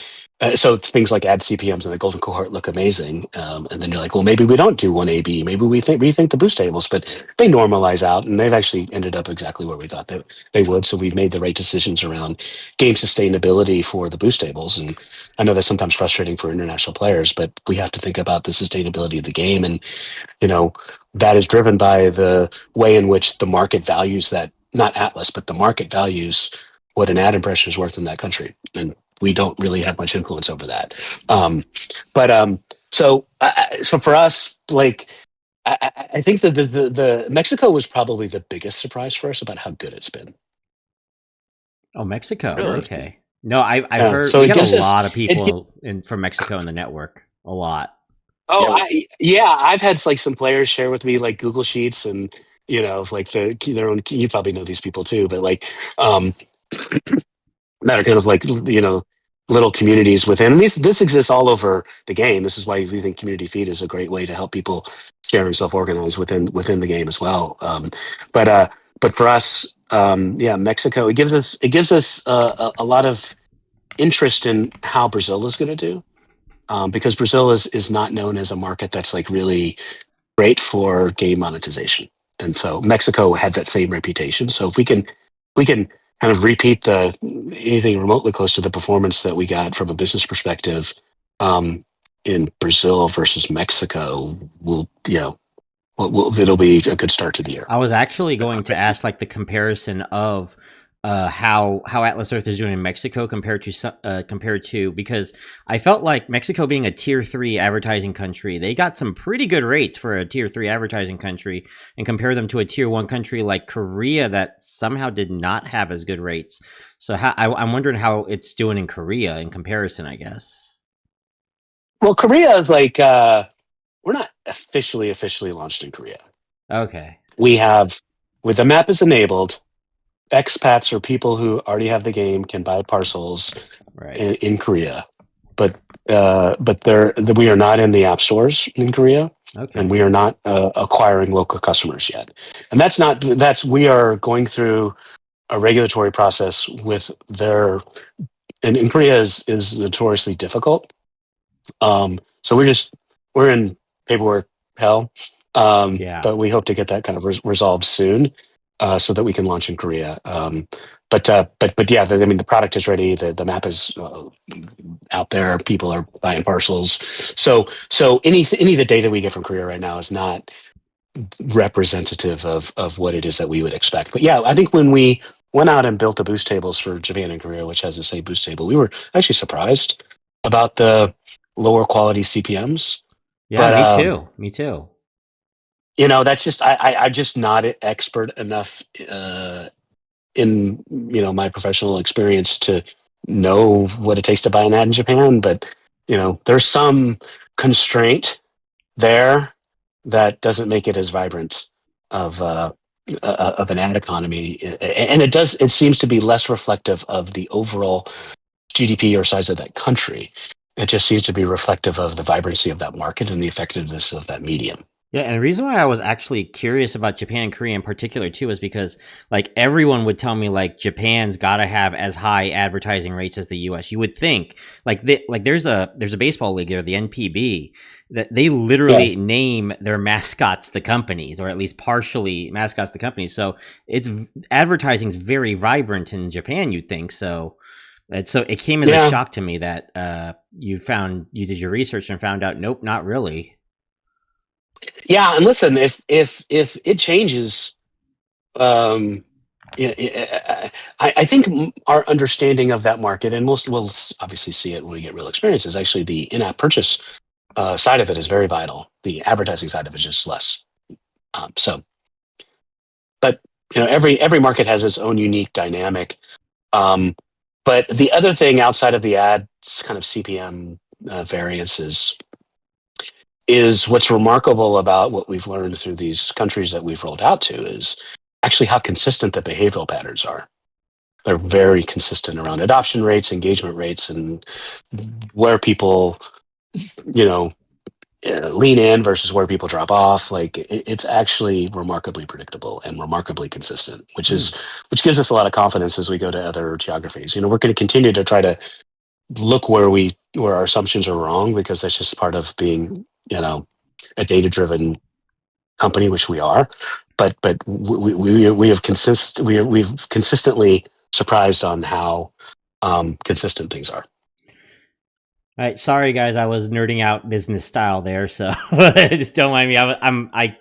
so things like ad CPMs and the golden cohort look amazing. And then you're like, well, maybe we don't do one AB. Maybe we rethink the boost tables, but they normalize out, and they've actually ended up exactly where we thought they would. So we've made the right decisions around game sustainability for the boost tables. And I know that's sometimes frustrating for international players, but we have to think about the sustainability of the game. And, that is driven by the way in which the market values that, not Atlas, but the market values what an ad impression is worth in that country. And we don't really have much influence over that. So for us, like, I think that the Mexico was probably the biggest surprise for us about how good it's been. Oh, Mexico. Really? Okay. No, I've Yeah, heard so we it got a gives us lot of it people from Mexico in the network. A lot. Oh, Yeah. I've had like some players share with me like Google Sheets and like their own. You probably know these people too, but like um, that are kind of like little communities within. And this exists all over the game. This is why we think community feed is a great way to help people share and self organize within the game as well. But for us, yeah, Mexico it gives us a lot of interest in how Brazil is going to do. because Brazil is not known as a market that's like really great for game monetization. And so Mexico had that same reputation. So if we can kind of repeat anything remotely close to the performance that we got from a business perspective in Brazil versus Mexico, it'll be a good start to the year. I was actually going to ask like the comparison of how Atlas Earth is doing in Mexico compared to because I felt like Mexico being a tier 3 advertising country, they got some pretty good rates for a tier 3 advertising country, and compare them to a tier 1 country like Korea that somehow did not have as good rates. So I'm wondering how it's doing in Korea in comparison, I guess. Well, Korea is like we're not officially launched in Korea. Okay. We have, with the map is enabled, expats or people who already have the game can buy parcels Right. in Korea, but we are not in the app stores in Korea, Okay. and we are not acquiring local customers yet. And we are going through a regulatory process with and Korea is notoriously difficult. So we're in paperwork hell. Yeah. But we hope to get that kind of resolved soon, so that we can launch in Korea. But yeah, the product is ready. The map is out there. People are buying parcels. So any of the data we get from Korea right now is not representative of what it is that we would expect. But yeah, I think when we went out and built the boost tables for Japan and Korea, which has the same boost table, we were actually surprised about the lower quality CPMs. Yeah, But, me too. That's just I'm just not expert enough in my professional experience to know what it takes to buy an ad in Japan. But there's some constraint there that doesn't make it as vibrant of an ad economy, and it seems to be less reflective of the overall GDP or size of that country. It just seems to be reflective of the vibrancy of that market and the effectiveness of that medium. Yeah, and the reason why I was actually curious about Japan and Korea in particular too is because like everyone would tell me like Japan's got to have as high advertising rates as the US. You would think like there's a baseball league there, the NPB, that they literally name their mascots the companies, or at least partially mascots the companies. So it's advertising's very vibrant in Japan, you'd think. So it came as a shock to me that you did your research and found out nope, not really. Yeah, and listen, if it changes, I think our understanding of that market, and we'll obviously see it when we get real experience, is actually the in-app purchase side of it is very vital. The advertising side of it is just less. But every market has its own unique dynamic. But the other thing outside of the ads kind of CPM variances is what's remarkable about what we've learned through these countries that we've rolled out to is actually how consistent the behavioral patterns are. They're very consistent around adoption rates, engagement rates, and where people, lean in versus where people drop off. Like it's actually remarkably predictable and remarkably consistent, which gives us a lot of confidence as we go to other geographies. We're going to continue to try to look where our assumptions are wrong, because that's just part of being, a data-driven company, which we are. But we've consistently surprised on how consistent things are. All right, sorry guys, I was nerding out business style there, so just don't mind me. I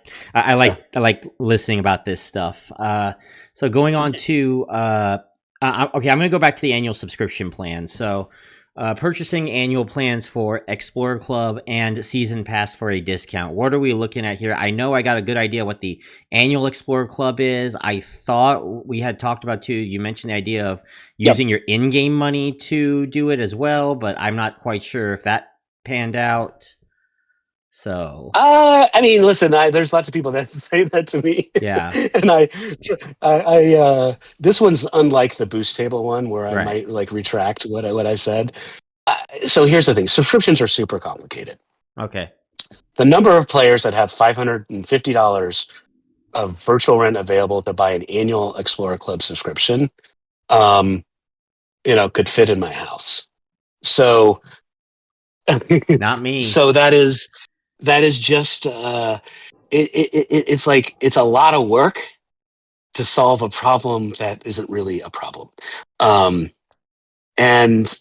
like listening about this stuff. So going on to okay, I'm going to go back to the annual subscription plan. So purchasing annual plans for Explorer Club and Season Pass for a discount. What are we looking at here? I know I got a good idea what the annual Explorer Club is. I thought we had talked about too. You mentioned the idea of using your in-game money to do it as well, but I'm not quite sure if that panned out. So, I mean, listen, there's lots of people that say that to me. Yeah. And I this one's unlike the boost table one where I might like retract what I said. So here's the thing: subscriptions are super complicated. Okay. The number of players that have $550 of virtual rent available to buy an annual Explorer Club subscription, could fit in my house. So Not me. So that is just it's like it's a lot of work to solve a problem that isn't really a problem. And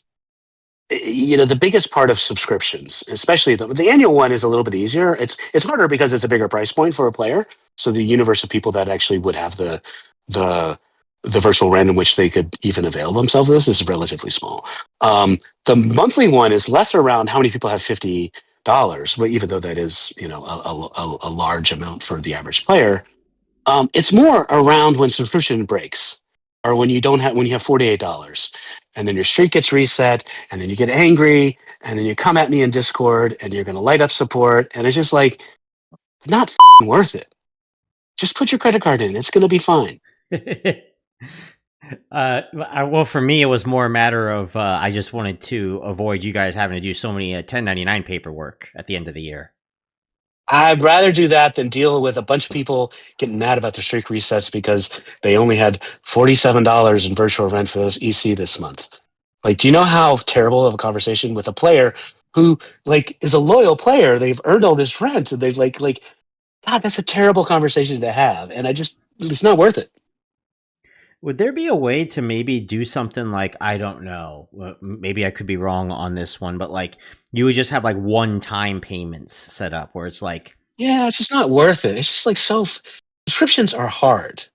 the biggest part of subscriptions, especially the annual one, is a little bit easier. It's harder because it's a bigger price point for a player. So the universe of people that actually would have the virtual rent in which they could even avail themselves of this is relatively small. The monthly one is less around how many people have $50, but even though that is a large amount for the average player, it's more around when subscription breaks or when you have $48 and then your streak gets reset and then you get angry and then you come at me in Discord and you're going to light up support. And it's just like, not worth it. Just put your credit card in. It's going to be fine. Well, for me, it was more a matter of I just wanted to avoid you guys having to do so many 1099 paperwork at the end of the year. I'd rather do that than deal with a bunch of people getting mad about their streak resets because they only had $47 in virtual rent for those EC this month. Like, do you know how terrible of a conversation with a player who is a loyal player? They've earned all this rent, and they've God, that's a terrible conversation to have, and it's not worth it. Would there be a way to maybe do something like, I don't know, maybe I could be wrong on this one, but you would just have one-time payments set up where it's yeah, it's just not worth it. It's just subscriptions are hard.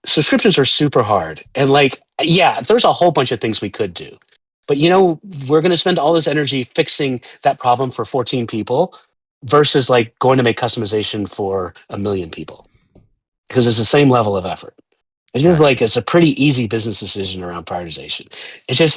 Subscriptions are super hard. And yeah, there's a whole bunch of things we could do. But we're going to spend all this energy fixing that problem for 14 people versus going to make customization for 1 million people. Because it's the same level of effort. It's just it's a pretty easy business decision around prioritization. It's just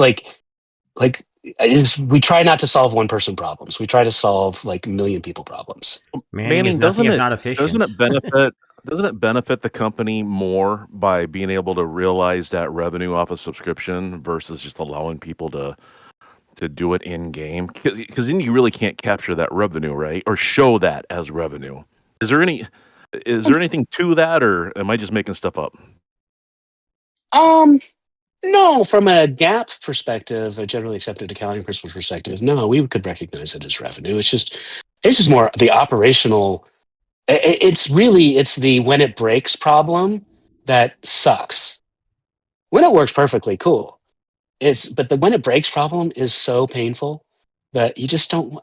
we try not to solve one person problems. We try to solve 1 million people problems. Manning, doesn't it benefit the company more by being able to realize that revenue off a subscription versus just allowing people to do it in game? Because then you really can't capture that revenue, right? Or show that as revenue. Is there anything to that, or am I just making stuff up? No, from a GAAP perspective, a generally accepted accounting principles perspective, no, we could recognize it as revenue. It's just more the operational. It's the when it breaks problem that sucks. When it works perfectly, cool. But the when it breaks problem is so painful that you just don't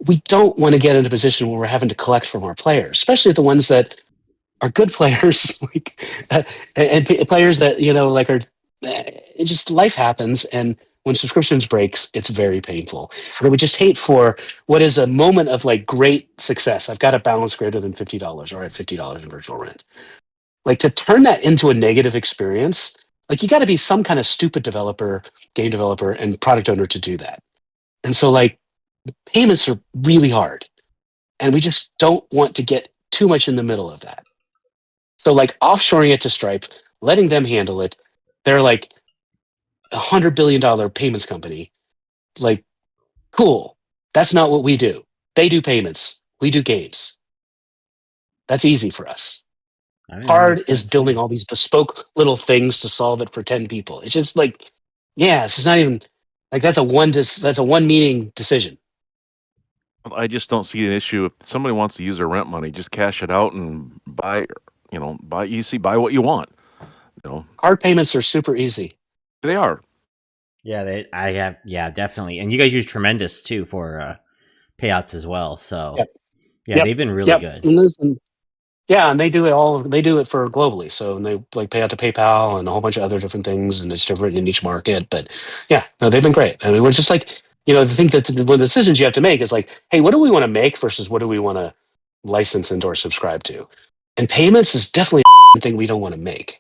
we don't want to get in a position where we're having to collect from our players, especially the ones that are good players, and players that are. It just life happens, and when subscriptions breaks, it's very painful. And I would just hate for what is a moment of great success. I've got a balance greater than $50, or at $50 in virtual rent. To turn that into a negative experience, you got to be some kind of stupid developer, game developer, and product owner to do that. And so payments are really hard, and we just don't want to get too much in the middle of that. So offshoring it to Stripe, letting them handle it. They're $100 billion payments company. Cool. That's not what we do. They do payments. We do games. That's easy for us. Hard is building all these bespoke little things to solve it for 10 people. It's just it's just not even that's a one meeting decision. I just don't see an issue. If somebody wants to use their rent money, just cash it out and buy what you want. Card payments are super easy. They are. Yeah, definitely. And you guys use Tremendous too for payouts as well. So they've been really good. And they do it they do it for globally. So they pay out to PayPal and a whole bunch of other different things, and it's different in each market. But yeah, no, they've been great. I mean, we're just the thing that the decisions you have to make is hey, what do we want to make versus what do we want to license and or subscribe to? And payments is definitely a thing we don't want to make.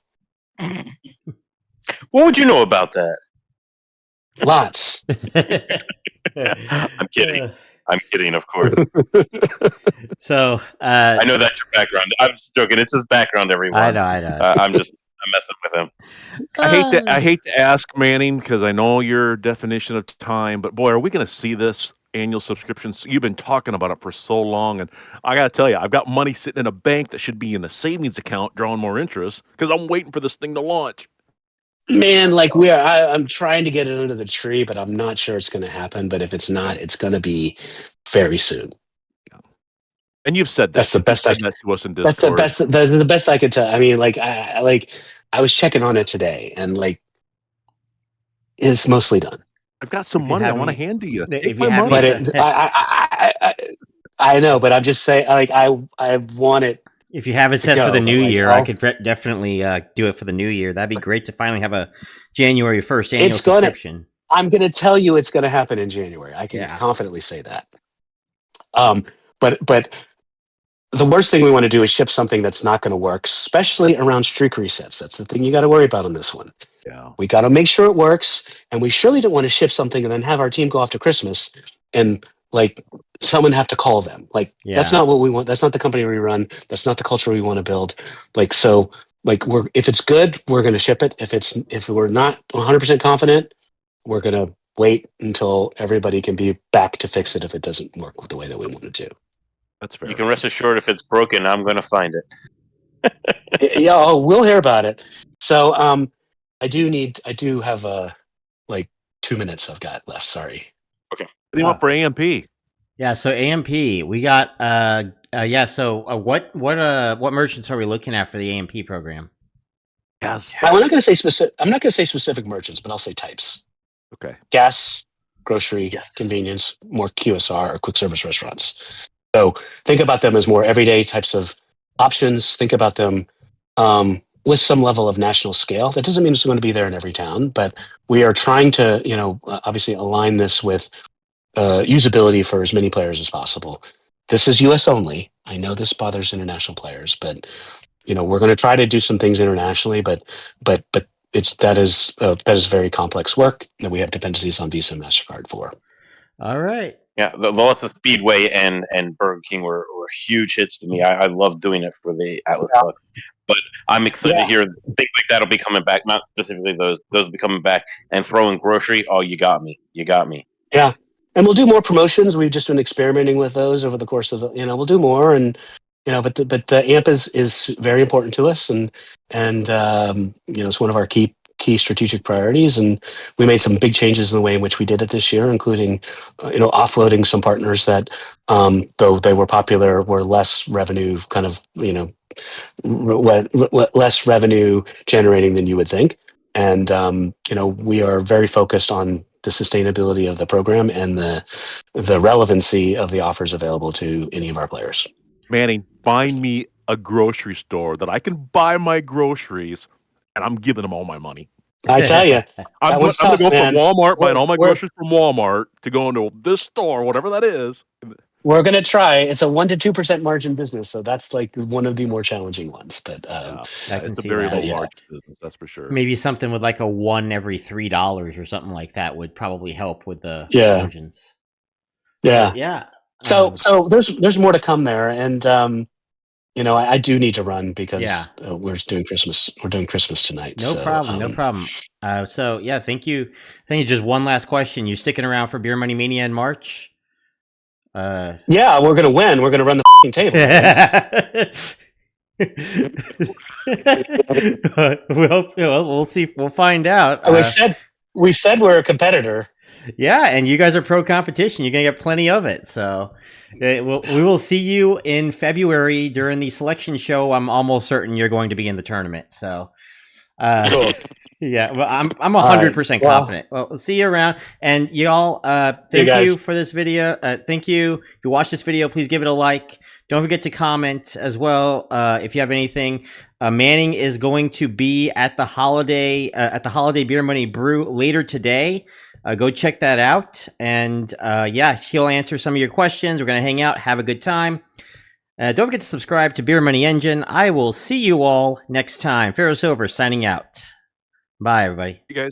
What would you know about that? Lots. I'm kidding. I'm kidding, of course. So I know that's your background. I'm just joking. It's his background, everyone. I know. I'm messing with him. I hate to ask, Manning, because I know your definition of time, but boy, are we going to see this annual subscription? You've been talking about it for so long, and I got to tell you, I've got money sitting in a bank that should be in a savings account drawing more interest because I'm waiting for this thing to launch. Man, like I'm trying to get it under the tree, but I'm not sure it's going to happen. But if it's not, it's going to be very soon. And you've said that. That's the best. You've said that to us in That's the Discord. best. The best I could tell. I mean, I was checking on it today, and like it's mostly done. I've got some If you money. I have want to me- hand to you. if Take you my have money. me- But I know, but I'm just saying, like I want it. If you have it set go, for the but, new like, year, I'll- I could definitely do it for the new year. That'd be great to finally have a January 1st annual It's gonna- subscription. I'm going to tell you it's going to happen in January. I can Yeah. confidently say that. But the worst thing we want to do is ship something that's not going to work, especially around streak resets. That's the thing you got to worry about on this one. Yeah. We got to make sure it works, and we surely don't want to ship something and then have our team go off to Christmas and like someone have to call them. Like that's Yeah. not what we want. That's not the company we run. That's not the culture we want to build. Like so, like if it's good, we're going to ship it. If we're not 100% confident, we're going to wait until everybody can be back to fix it if it doesn't work the way that we want it to. That's fair. You can rest assured if it's broken, I'm going to find it. Yeah, oh, we'll hear about it. So, I do have like 2 minutes I've got left. Sorry. What do you want for AMP? Yeah, so AMP, we got what merchants are we looking at for the AMP program? Yes. I'm not going to say specific. I'm not going to say specific merchants, but I'll say types: Okay. gas, grocery, Yes. convenience, more QSR or quick service restaurants. So think about them as more everyday types of options. Think about them with some level of national scale. That doesn't mean it's going to be there in every town, but we are trying to, obviously align this with usability for as many players as possible. This is US only. I know this bothers international players, but we're going to try to do some things internationally, but that is very complex work that we have dependencies on Visa and MasterCard for. All right. Yeah, the loss of Speedway and Burger King were huge hits to me. I love doing it for the Atlas Bucks. But I'm excited to hear things like that will be coming back. Not specifically those will be coming back. And throwing grocery, oh, you got me. You got me. Yeah. And we'll do more promotions. We've just been experimenting with those over the course of, we'll do more. And, but AMP is very important to us. And it's one of our key strategic priorities. And we made some big changes in the way in which we did it this year, including, offloading some partners that, though they were popular, were less revenue kind of, less revenue generating than you would think. And, we are very focused on the sustainability of the program and the relevancy of the offers available to any of our players. Manning, find me a grocery store that I can buy my groceries, and I'm giving them all my money. I tell you, I'm was going to tough, go man. from Walmart, buying all my We're- groceries from Walmart, to go into this store, whatever that is. we're going to try. It's a 1% to 2% margin business, so that's like one of the more challenging ones. But I can it's a see very that. low Yeah. margin business, that's for sure. Maybe something with like a one every $3 or something like that would probably help with the Yeah. margins. yeah. But yeah. So there's more to come there, and I do need to run because we're doing Christmas. We're doing Christmas tonight. No problem. So yeah, thank you. Just one last question. You sticking around for Beer Money Mania in March? Yeah, we're gonna win. We're gonna run the table. We'll see. We'll find out. We said we're a competitor. Yeah, and you guys are pro competition. You're gonna get plenty of it. So we will see you in February during the selection show. I'm almost certain you're going to be in the tournament. So, Cool. yeah, well, I'm 100% confident. Well, we'll see you around. And y'all, thank you for this video. Thank you. If you watch this video, please give it a like. Don't forget to comment as well if you have anything. Manning is going to be at the holiday Beer Money Brew later today. Go check that out. And she'll answer some of your questions. We're going to hang out, have a good time. Don't forget to subscribe to Beer Money Engine. I will see you all next time. Pharaoh Silver signing out. Bye, everybody. You guys.